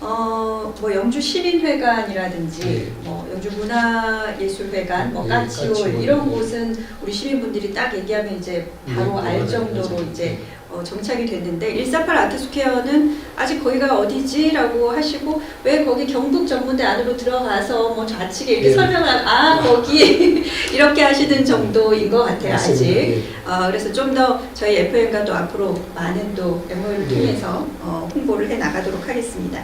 뭐 영주 시민회관이라든지 네. 뭐 영주 문화예술회관, 뭐 네, 까치홀 까치홀. 이런 곳은 우리 시민분들이 딱 얘기하면 이제 바로 네, 알 맞아요. 정도로 맞아요. 이제 정착이 됐는데 148 아트스퀘어는 아직 거기가 어디지라고 하시고 왜 거기 경북 전문대 안으로 들어가서 뭐 좌측에 이렇게 네. 설명을 거기 이렇게 하시는 정도인 것 같아요. 맞습니다. 아직. 네. 그래서 좀 더 저희 FM과 또 앞으로 많은 또 MOU를 네. 통해서 홍보를 해 나가도록 하겠습니다.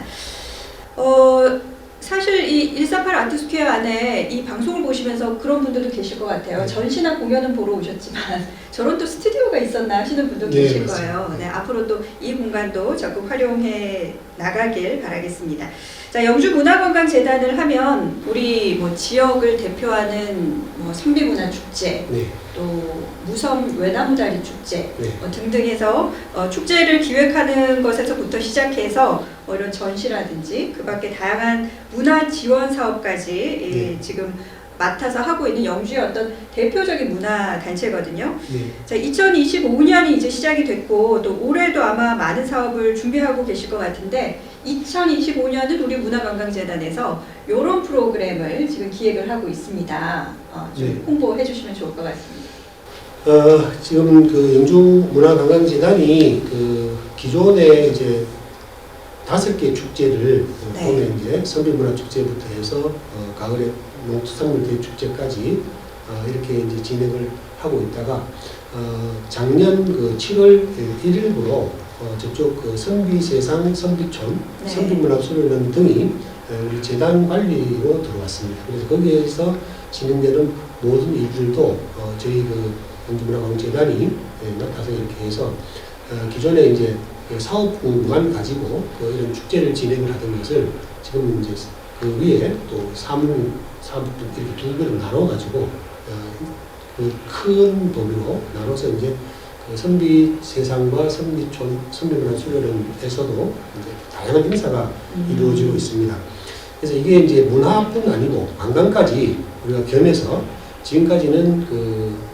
사실 이 148 아트스퀘어 안에 이 방송을 보시면서 그런 분들도 계실 것 같아요. 네. 전시나 공연은 보러 오셨지만 저런 또 스튜디오가 있었나 하시는 분도 네, 계실 맞습니다. 거예요. 네, 앞으로 또 이 공간도 적극 활용해 나가길 바라겠습니다. 자, 영주문화관광재단을 하면 우리 뭐 지역을 대표하는 뭐 선비문화축제, 네. 또 무섬 외나무다리 축제 네. 등등 해서 축제를 기획하는 것에서부터 시작해서 뭐 이런 전시라든지 그 밖에 다양한 문화 지원 사업까지 네. 지금 맡아서 하고 있는 영주의 어떤 대표적인 문화 단체거든요. 네. 자, 2025년이 이제 시작이 됐고 또 올해도 아마 많은 사업을 준비하고 계실 것 같은데 2025년은 우리 문화관광재단에서 이런 프로그램을 지금 기획을 하고 있습니다. 좀 네. 홍보해 주시면 좋을 것 같습니다. 지금 그 영주문화관광재단이 그 기존에 이제 5개 축제를 네. 봄에 이제 선비문화축제부터 해서 가을에 농수산물 대축제까지 이렇게 이제 진행을 하고 있다가 작년 그 7월 1일부로 저쪽 그 선비세상, 선비촌, 네. 선비문화수련원 등이 우리 재단 관리로 들어왔습니다. 그래서 거기에서 진행되는 모든 일들도 저희 그 영주문화관광재단이 맡아서 이렇게 해서 기존에 이제 사업부만 가지고 이런 축제를 진행을 하던 것을 지금 이제 그 위에 또 사업부 이렇게 두 개로 나눠가지고 그 큰 범위로 나눠서 이제 그 선비세상과 선비촌, 선비문화수련원에서도 이제 다양한 행사가 이루어지고 있습니다. 그래서 이게 이제 문화뿐 아니고 관광까지 우리가 겸해서 지금까지는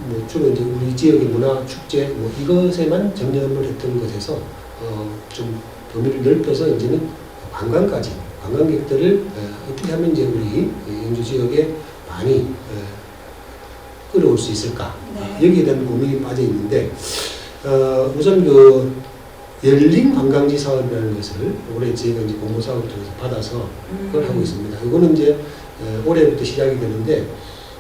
뭐 주로 이제 우리 지역의 문화 축제 뭐 이것에만 전념을 했던 것에서 좀 범위를 넓혀서 이제는 관광까지 관광객들을 어떻게 하면 이제 우리 영주 지역에 많이 끌어올 수 있을까? 네. 여기에 대한 고민이 빠져 있는데 우선 그 열린 관광지 사업이라는 것을 올해 저희가 이제 공모 사업을 통해서 받아서 그걸 하고 있습니다. 이거는 이제 올해부터 시작이 되는데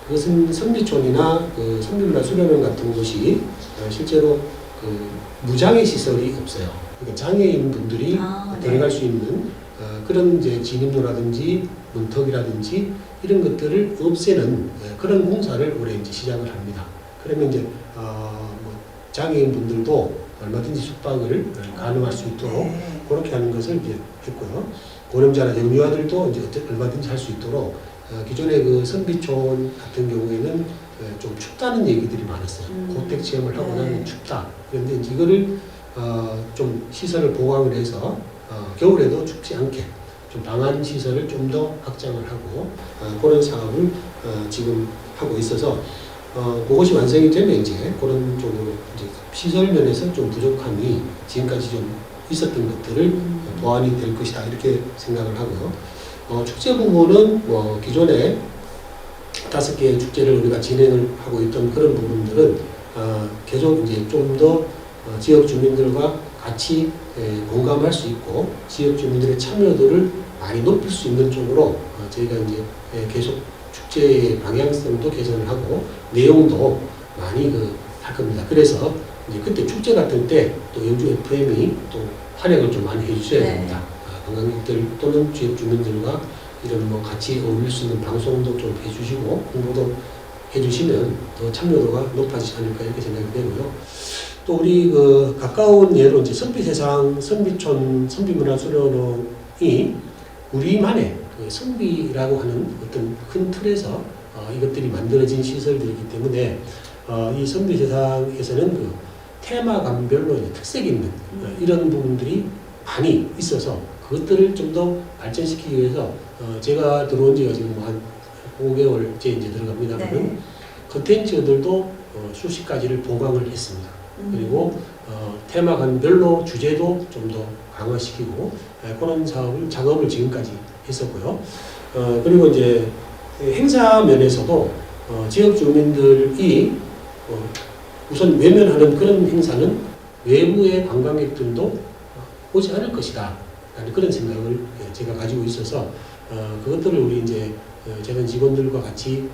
그것은 선비촌이나 그 선비문화수련원 같은 곳이 실제로 그 무장애 시설이 없어요. 그러니까 장애인 분들이 들어갈 수 있는 그런 이제 진입로라든지 문턱이라든지 이런 것들을 없애는 그런 공사를 올해 이제 시작을 합니다. 그러면 이제 뭐 장애인 분들도 얼마든지 숙박을 가능할 수 있도록 그렇게 하는 것을 이제 했고요. 고령자나 영유아들도 이제 얼마든지 할 수 있도록 기존의 그 선비촌 같은 경우에는 좀 춥다는 얘기들이 많았어요. 고택 체험을 하고 나면 춥다. 그런데 이제 이거를 좀 시설을 보강을 해서 겨울에도 춥지 않게 좀 방한 시설을 좀 더 확장을 하고 그런 사업을 지금 하고 있어서 그것이 완성이 되면 이제 그런 쪽으로 이제 시설 면에서 좀 부족함이 지금까지 좀 있었던 것들을 보완이 될 것이다 이렇게 생각을 하고요. 축제 부분은 뭐 기존에 5개의 축제를 우리가 진행을 하고 있던 그런 부분들은 계속 이제 좀 더 지역 주민들과 같이 공감할 수 있고 지역 주민들의 참여도를 많이 높일 수 있는 쪽으로 저희가 이제 계속 축제의 방향성도 개선을 하고 내용도 많이 할 겁니다. 그래서 이제 그때 축제 같은 때 또 영주 FM이 또 활약을 좀 많이 해주셔야 네. 됩니다. 관광객들 또는 지역 주민들과 이런 뭐 같이 어울릴 수 있는 방송도 좀 해주시고 홍보도 해주시면 더 참여도가 높아지지 않을까 이렇게 생각이 되고요. 또 우리 가까운 예로 이제 선비세상 선비촌 선비문화수련원이 우리만의 선비라고 하는 어떤 큰 틀에서 이것들이 만들어진 시설들이기 때문에 이 선비세상에서는 테마감별로 이제 특색 있는 이런 부분들이 많이 있어서 그것들을 좀 더 발전시키기 위해서 제가 들어온 지가 지금 한 5개월째 이제 들어갑니다. 네. 컨텐츠들도 수십 가지를 보강을 했습니다. 그리고 테마간별로 주제도 좀 더 강화시키고 그런 작업을 지금까지 했었고요. 그리고 이제 행사 면에서도 지역 주민들이 우선 외면하는 그런 행사는 외부의 관광객들도 오지 않을 것이다 라는 그런 생각을 제가 가지고 있어서 그것들을 우리 이제 재단 직원들과 같이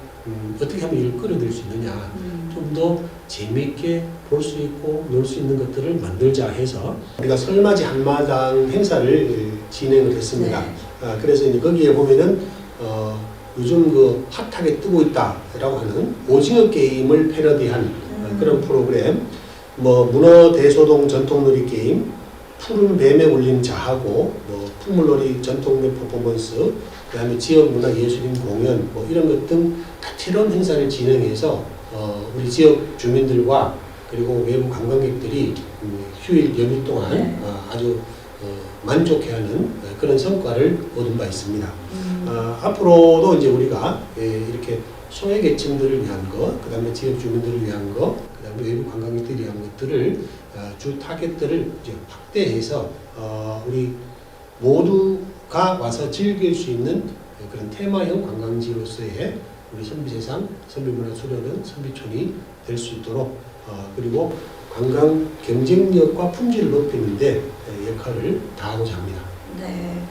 어떻게 하면 이를 끌어들일 수 있느냐 좀 더 재미있게 볼 수 있고 놀 수 있는 것들을 만들자 해서 우리가 설맞이 한마당 행사를 진행을 했습니다. 네. 그래서 이제 거기에 보면은 요즘 핫하게 뜨고 있다라고 하는 오징어 게임을 패러디한 그런 프로그램, 뭐 문어 대소동 전통놀이 게임, 푸른 뱀에 울린 자하고, 뭐 풍물놀이 전통놀이 퍼포먼스, 그다음에 지역 문화 예술인 공연, 뭐 이런 것 등 다채로운 행사를 진행해서 우리 지역 주민들과 그리고 외부 관광객들이 휴일 연휴 동안 네. 아주 만족해하는 그런 성과를 얻은 바 있습니다. 앞으로도 이제 우리가 이렇게 소외계층들을 위한 것, 그 다음에 지역 주민들을 위한 것, 그 다음에 외부 관광객들을 위한 것들을 주 타겟들을 이제 확대해서 우리 모두가 와서 즐길 수 있는 그런 테마형 관광지로서의 우리 선비세상, 선비문화수련원, 선비촌이 될 수 있도록 그리고 관광 경쟁력과 품질을 높이는 데 역할을 다하고자 합니다. 네.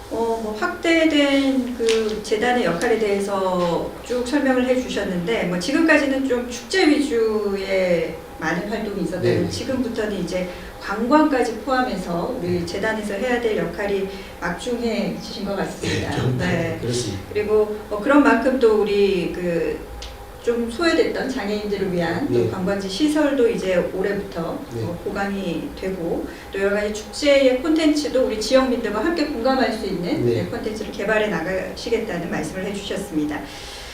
뭐 확대된 재단의 역할에 대해서 쭉 설명을 해주셨는데, 뭐 지금까지는 좀 축제 위주의 많은 활동이 있었다면 네. 지금부터는 이제 관광까지 포함해서 우리 재단에서 해야 될 역할이 막중해지신 것 같습니다. 네. 그렇습니다. 그리고 그런 만큼 또 우리 좀 소외됐던 장애인들을 위한 또 네. 관광지 시설도 이제 올해부터 네. 보강이 되고 또 여러 가지 축제의 콘텐츠도 우리 지역민들과 함께 공감할 수 있는 네. 콘텐츠를 개발해 나가시겠다는 말씀을 해주셨습니다.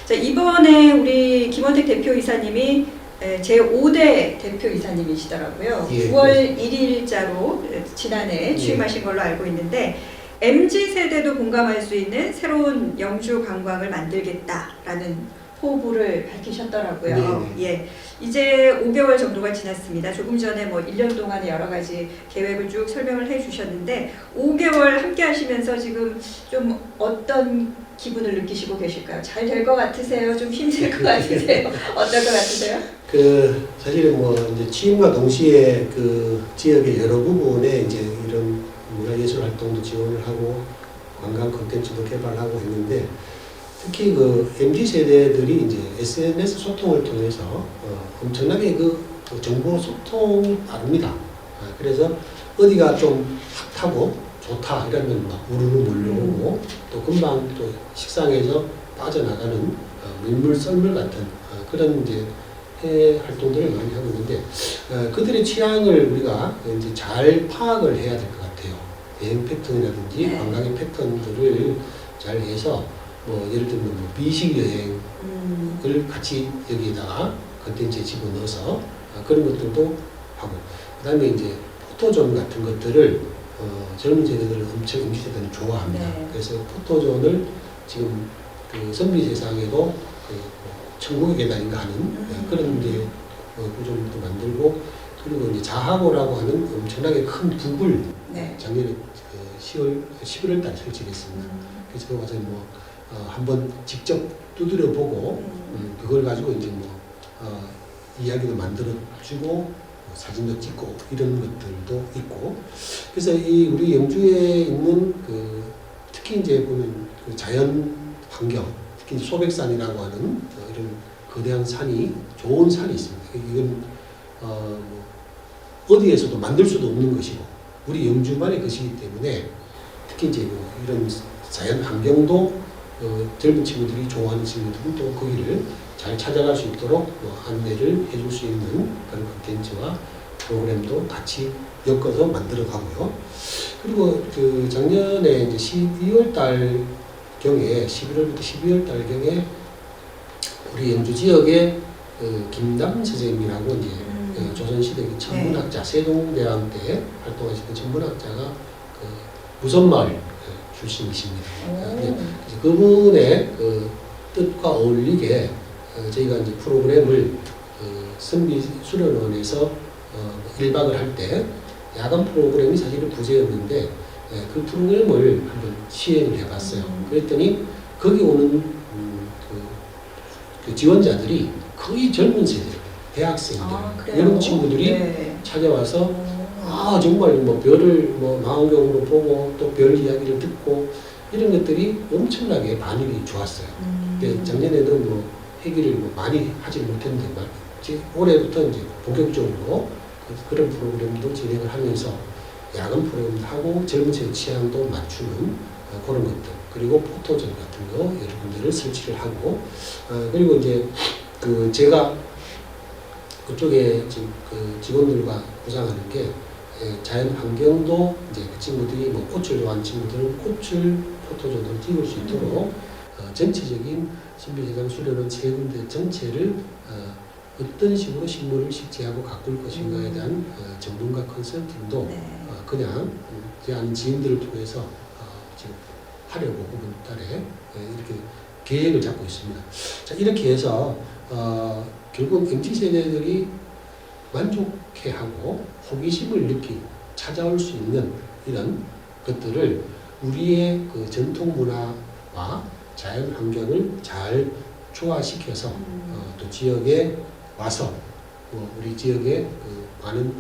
자, 이번에 우리 김원택 대표이사님이 제5대 대표이사님이시더라고요. 예, 9월 1일자로 지난해 예. 취임하신 걸로 알고 있는데 MZ세대도 공감할 수 있는 새로운 영주 관광을 만들겠다라는 포부를 밝히셨더라고요. 네. 예, 이제 5개월 정도가 지났습니다. 조금 전에 뭐 1년 동안의 여러 가지 계획을 쭉 설명을 해주셨는데 5개월 함께 하시면서 지금 좀 어떤 기분을 느끼시고 계실까요? 잘 될 것 같으세요? 좀 힘들 것 같으세요? 어떨 것 같으세요? 사실은 뭐 이제 취임과 동시에 지역의 여러 부분에 이제 이런 문화예술 활동도 지원을 하고 관광 콘텐츠도 개발하고 했는데 특히 MZ 세대들이 이제 SNS 소통을 통해서 엄청나게 정보 소통이 빠릅니다. 그래서 어디가 좀 핫하고 좋다 이러면 막 우르르 몰려오고 또 금방 또 식상해서 빠져나가는 물물썰물 같은 그런 이제 해외 활동들을 많이 하고 있는데 그들의 취향을 우리가 이제 잘 파악을 해야 될 것 같아요. 여행 패턴이라든지 네. 관광의 패턴들을 잘 해서 뭐 예를 들면 뭐 미식 여행을 같이 여기에다가 컨텐츠에 집어넣어서 그런 것들도 하고 그다음에 이제 포토존 같은 것들을 젊은 세대들은 엄청 MZ 세대는 좋아합니다. 네. 그래서 포토존을 지금 선비세상에도 천국의 계단인가 하는 그런 이제 구조물도 만들고 그리고 이제 자하고라고 하는 엄청나게 큰 북을 네. 작년에 11월 달에 설치했습니다. 그래서 가서 뭐 한번 직접 두드려 보고 그걸 가지고 이제 뭐 이야기도 만들어 주고 사진도 찍고 이런 것들도 있고 그래서 이 우리 영주에 있는 특히 이제 보면 자연 환경 특히 소백산이라고 하는 이런 거대한 산이 좋은 산이 있습니다. 이건 어디에서도 만들 수도 없는 것이고 우리 영주만의 것이기 때문에 특히 이제 뭐 이런 자연 환경도 젊은 친구들이 좋아하는 친구들은 또 거기를 잘 찾아갈 수 있도록 안내를 해줄 수 있는 그런 콘텐츠와 프로그램도 같이 엮어서 만들어 가고요. 그리고 그 작년에 이제 12월 달 경에 11월부터 12월 달 경에 우리 영주 지역에 김남 선생님이라고 이제 조선시대 천문학자 세종대왕 때 활동하시던 천문학자가 그 부선마을 출신이십니다. 그래서 그분의 그 뜻과 어울리게 저희가 이제 프로그램을 선비수련원에서 1박을 할 때 야간 프로그램이 사실은 부재였는데 그 프로그램을 한번 시행을 해봤어요. 그랬더니 거기 오는 그 지원자들이 거의 젊은 세대, 대학생들 이런 친구들이 네. 찾아와서 정말 뭐 별을 뭐 망원경으로 보고 또 별 이야기를 듣고 이런 것들이 엄청나게 반응이 좋았어요. 근데 작년에는 뭐 회기를 뭐 많이 하지 못했는데 올해부터 이제 본격적으로 그런 프로그램도 진행을 하면서 야간 프로그램도 하고 젊은 세대 취향도 맞추는 그런 것들 그리고 포토존 같은 거 여러분들을 설치를 하고 그리고 이제 그 제가 그쪽에 지금 그 직원들과 구상하는 게 자연 환경도 이제 그 친구들이 뭐 꽃을 좋아하는 친구들은 꽃을 포토존으로 찍을 수 있도록 전체적인 신비세상 수련원 세 군데 전체를 어떤 식으로 식물을 식재하고 가꿀 것인가에 대한 전문가 컨설팅도 그냥 제 아는 지인들을 통해서 지금 하려고 이번 달에 이렇게 계획을 잡고 있습니다. 자, 이렇게 해서 결국 MZ세대들이 만족해하고 호기심을 느끼고 찾아올 수 있는 이런 것들을 우리의 그 전통 문화와 자연 환경을 잘 조화시켜서 또 지역에 와서 우리 지역에 그 많은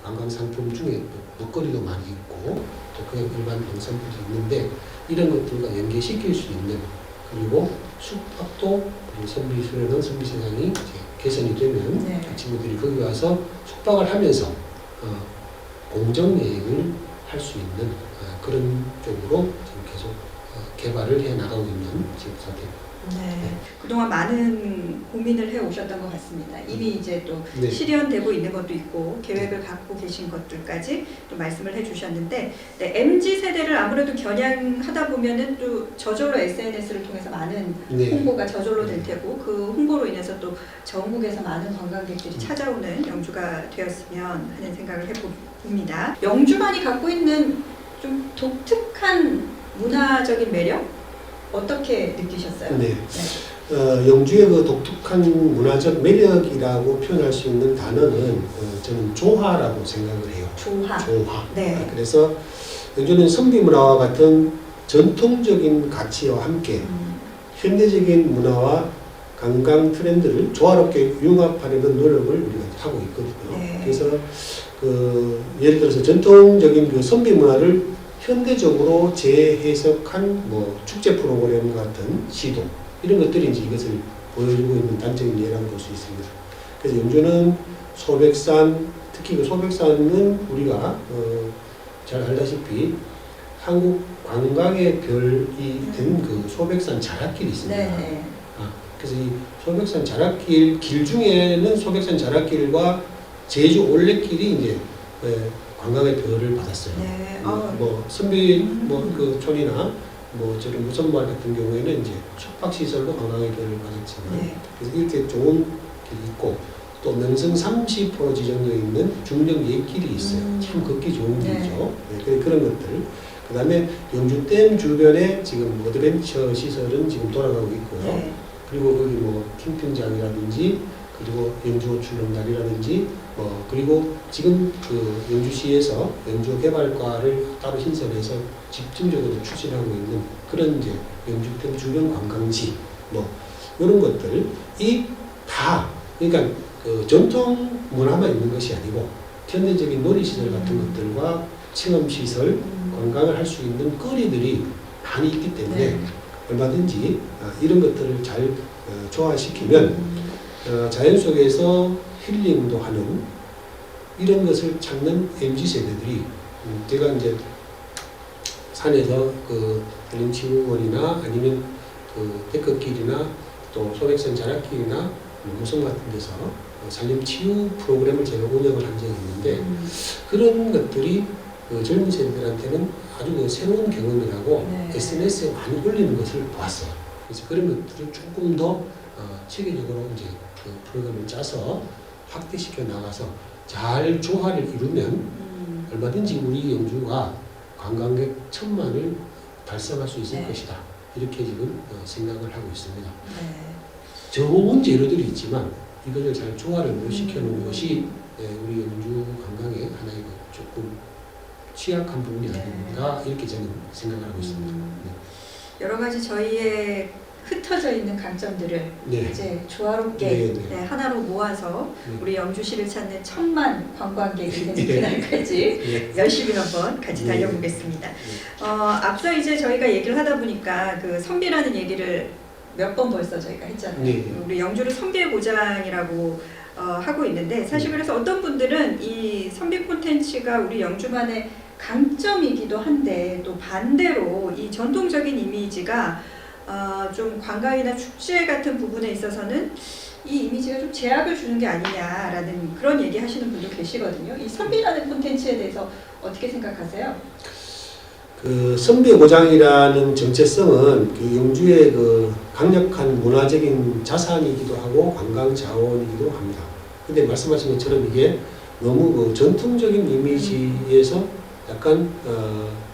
관광 상품 중에 또 먹거리도 많이 있고 또 그냥 일반 농산물도 있는데 이런 것들과 연계시킬 수 있는 그리고 숙박도 선비수련원 선비세상이 개선이 되면 그 친구들이 거기 와서 숙박을 하면서 공정 여행을 할 수 있는 그런 쪽으로 지금 계속 개발을 해 나가고 있는 지금 상태입니다. 네. 그동안 많은 고민을 해 오셨던 것 같습니다. 이미 이제 또 네. 실현되고 있는 것도 있고 계획을 갖고 계신 것들까지 또 말씀을 해주셨는데 MZ 세대를 아무래도 겨냥하다 보면은 또 저절로 SNS를 통해서 많은 네. 홍보가 저절로 될 테고 그 홍보로 인해서 또 전국에서 많은 관광객들이 찾아오는 영주가 되었으면 하는 생각을 해봅니다. 영주만이 갖고 있는 좀 독특한 문화적인 매력 어떻게 느끼셨어요? 네. 영주의 그 독특한 문화적 매력이라고 표현할 수 있는 단어는 저는 조화라고 생각을 해요. 조화. 네. 그래서 영주는 선비 문화와 같은 전통적인 가치와 함께 현대적인 문화와 관광 트렌드를 조화롭게 융합하려는 노력을 우리가 하고 있거든요. 네. 그래서 예를 들어서 전통적인 그 선비 문화를 현대적으로 재해석한 뭐 축제 프로그램 같은 시도 이런 것들이 이제 이것을 보여주고 있는 단적인 예라고 볼 수 있습니다. 그래서 영주는 소백산 특히 그 소백산은 우리가 잘 알다시피 한국 관광의 별이 된 그 소백산 자락길이 있습니다. 네. 그래서 이 소백산 자락길 길 중에는 소백산 자락길과 제주 올레길이 이제 관광의 별을 받았어요. 네. 뭐 선비 그 촌이나 뭐 저런 무선마을 같은 경우에는 이제 숙박 시설도 관광의 별을 받았지만 네. 그래서 이렇게 좋은 길이 있고 또 명성 30% 지정되어 있는 중령 옛길이 있어요. 참 걷기 좋은 네. 길이죠. 네, 그런 것들. 그 다음에 영주댐 주변에 지금 어드벤처 시설은 지금 돌아가고 있고요. 네. 그리고 거기 뭐 캠핑장이라든지 그리고 영주 출렁다리라든지 그리고 지금 그 영주시에서 영주 개발과를 따로 신설해서 집중적으로 추진하고 있는 그런 이제 영주댐 주변 관광지 이런 것들이 다 그러니까 그 전통 문화만 있는 것이 아니고 현대적인 놀이시설 같은 것들과 체험시설 관광을 할 수 있는 거리들이 많이 있기 때문에 얼마든지 이런 것들을 잘 조화시키면 자연 속에서 힐링도 하는 이런 것을 찾는 MZ 세대들이 제가 이제 산에서 그 산림치유원이나 아니면 그 데크길이나 또 소백산 자락길이나 무성 같은 데서 산림치유 프로그램을 제가 운영을 한 적이 있는데 그런 것들이 그 젊은 세대들한테는 아주 그 새로운 경험이라고 네. SNS에 많이 올리는 것을 보았어요. 그래서 그런 것들을 조금 더 체계적으로 이제 그 프로그램을 짜서 확대시켜 나가서 잘 조화를 이루면 얼마든지 우리 영주가 관광객 1000만을 달성할 수 있을 네. 것이다. 이렇게 지금 생각을 하고 있습니다. 네. 좋은 재료들이 있지만 이것을 잘 조화를 못 시켜놓은 것이 우리 영주 관광의 하나의 그 조금 취약한 부분이 아닌가 이렇게 저는 생각을 하고 있습니다. 여러 가지 저희의 흩어져 있는 강점들을 네. 이제 조화롭게 네, 네. 네, 하나로 모아서 네. 우리 영주시를 찾는 1000만 관광객이 되는 네. 그날까지 네. 열심히 한번 같이 네. 달려보겠습니다. 앞서 이제 저희가 얘기를 하다 보니까 그 선비라는 얘기를 몇 번 벌써 저희가 했잖아요. 네. 우리 영주를 선비의 고장이라고 하고 있는데 사실 그래서 어떤 분들은 이 선비 콘텐츠가 우리 영주만의 강점이기도 한데 또 반대로 이 전통적인 이미지가 좀 관광이나 축제 같은 부분에 있어서는 이 이미지가 좀 제약을 주는 게 아니냐라는 그런 얘기 하시는 분도 계시거든요. 이 선비라는 콘텐츠에 대해서 어떻게 생각하세요? 그 선비의 고장이라는 정체성은 그 영주의 그 강력한 문화적인 자산이기도 하고 관광 자원이기도 합니다. 근데 말씀하신 것처럼 이게 너무 그 전통적인 이미지에서 약간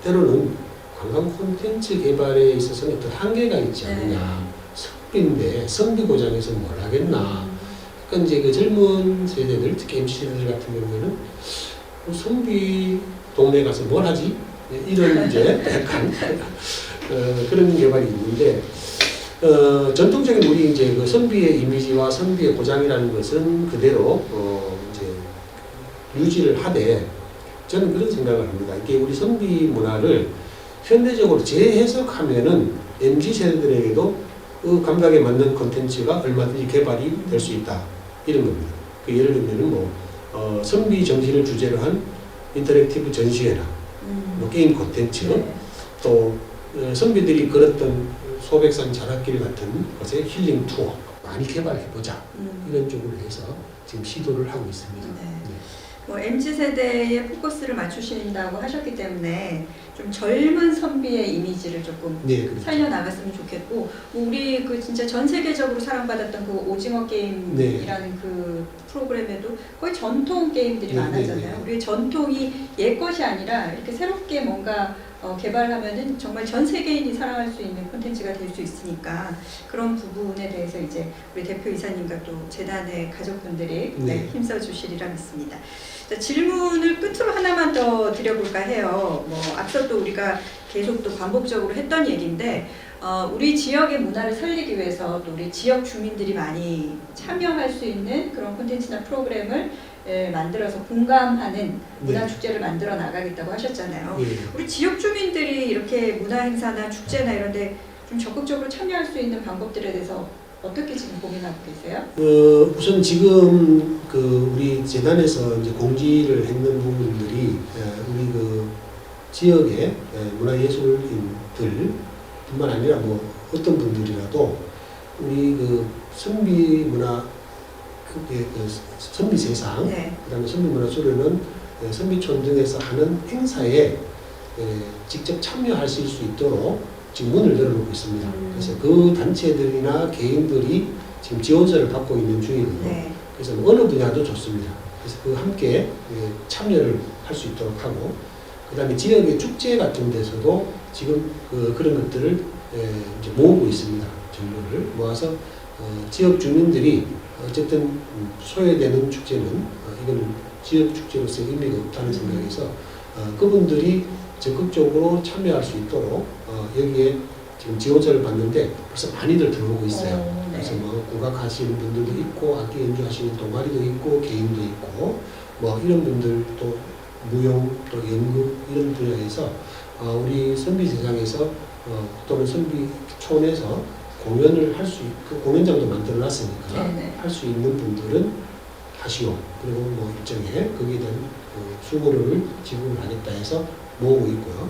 때로는 관광 콘텐츠 개발에 있어서는 어떤 한계가 있지 않느냐. 선비인데 선비 고장에서 뭘 하겠나. 그러니까 이제 그 젊은 세대들, 특히 MC 세대들 같은 경우에는 선비 동네 가서 뭘 하지? 이런 이제 약간 그런 개발이 있는데 전통적인 우리 이제 그 선비의 이미지와 선비의 고장이라는 것은 그대로 이제 유지를 하되 저는 그런 생각을 합니다. 이게 우리 선비 문화를 현대적으로 재해석하면은 MZ 세대들에게도 그 감각에 맞는 콘텐츠가 얼마든지 개발이 될 수 있다 이런 겁니다. 그 예를 들면은 뭐 선비 정신을 주제로 한 인터랙티브 전시회나 뭐 게임 콘텐츠 또 선비들이 걸었던 소백산 자락길 같은 곳의 힐링 투어 많이 개발해보자 이런 쪽으로 해서 지금 시도를 하고 있습니다. 네. 뭐 MZ 세대에 포커스를 맞추신다고 하셨기 때문에 좀 젊은 선비의 이미지를 조금 네, 그렇죠. 살려나갔으면 좋겠고 뭐 우리 그 진짜 전 세계적으로 사랑받았던 그 오징어 게임이라는 그 프로그램에도 거의 전통 게임들이 네, 많았잖아요. 네, 네. 우리의 전통이 옛 것이 아니라 이렇게 새롭게 뭔가 개발하면은 정말 전 세계인이 사랑할 수 있는 콘텐츠가 될 수 있으니까 그런 부분에 대해서 이제 우리 대표 이사님과 또 재단의 가족분들이 네. 힘써 주시리라 믿습니다. 자, 질문을 끝으로 하나만 더 드려볼까 해요. 뭐 앞서 또 우리가 계속 또 반복적으로 했던 얘기인데 우리 지역의 문화를 살리기 위해서 또 우리 지역 주민들이 많이 참여할 수 있는 그런 콘텐츠나 프로그램을 만들어서 공감하는 문화축제를 만들어 나가겠다고 하셨잖아요. 네. 우리 지역 주민들이 이렇게 문화 행사나 축제나 이런 데 좀 적극적으로 참여할 수 있는 방법들에 대해서 어떻게 지금 고민하고 계세요? 우선 지금 그 우리 재단에서 이제 공지를 했는 부분들이 우리 그 지역의 문화예술인들 뿐만 아니라 뭐 어떤 분들이라도 우리 그 선비 문화 그 선비 세상 네. 그다음에 선비 문화 수련은 선비촌 등에서 하는 행사에 직접 참여하실 수 있도록 지금 문을 열어놓고 있습니다. 그래서 그 단체들이나 개인들이 지금 지원서를 받고 있는 중이고요. 네. 그래서 어느 분야도 좋습니다. 그래서 그 함께 참여를 할 수 있도록 하고 그다음에 지역의 축제 같은 데서도 지금 그런 것들을 이제 모으고 있습니다. 정보를 모아서 지역 주민들이 어쨌든 소외되는 축제는 이거는 지역 축제로서 의미가 없다는 생각에서 그분들이 적극적으로 참여할 수 있도록 여기에 지금 지원서를 받는데 벌써 많이들 들어오고 있어요. 네. 그래서 뭐 국악하시는 분들도 있고 악기 연주하시는 동아리도 있고 개인도 있고 뭐 이런 분들 또 무용 또 연극 이런 분야에서 우리 선비 세상에서 또는 선비촌에서 공연을 할 수, 그 공연장도 만들어놨으니까 네네. 할 수 있는 분들은 하시오. 그리고 뭐 일정에 거기에 대한 수고료를 지불을 하겠다 해서 모으고 있고요.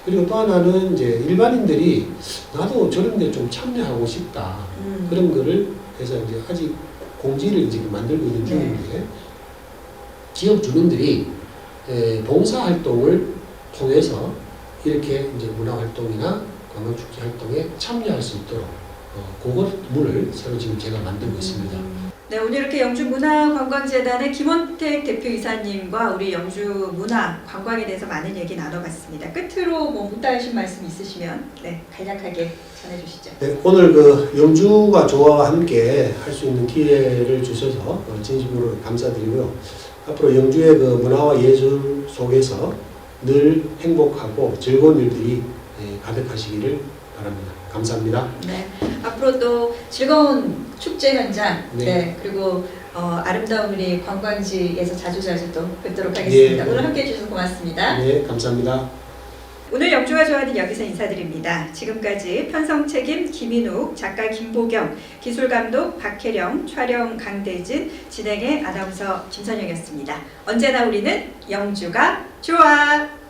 그리고 또 하나는 이제 일반인들이 나도 저런 데 좀 참여하고 싶다. 그런 거를 해서 이제 아직 공지를 지금 만들고 있는 중인데 지역 주민들이 봉사활동을 통해서 이렇게 이제 문화활동이나 관광축제 활동에 참여할 수 있도록 그거를 새로 지금 제가 만들고 있습니다. 네, 오늘 이렇게 영주문화관광재단의 김원택 대표이사님과 우리 영주 문화 관광에 대해서 많은 얘기 나눠봤습니다. 끝으로 뭐 묻다하신 말씀 있으시면 네, 간략하게 전해주시죠. 네, 오늘 그 영주가 조화와 함께 할 수 있는 기회를 주셔서 진심으로 감사드리고요. 앞으로 영주의 그 문화와 예술 속에서 늘 행복하고 즐거운 일들이 가득하시기를 바랍니다. 감사합니다. 네, 앞으로 또 즐거운 축제 현장, 네. 네, 그리고 아름다운 우리 관광지에서 자주 또 뵙도록 하겠습니다. 네. 오늘 함께해 주셔서 고맙습니다. 네, 감사합니다. 오늘 영주가 좋아하는 여기서 인사드립니다. 지금까지 편성책임 김인욱, 작가 김보경, 기술감독 박혜령, 촬영 강대진, 진행의 아나운서 김선영이었습니다. 언제나 우리는 영주가 좋아!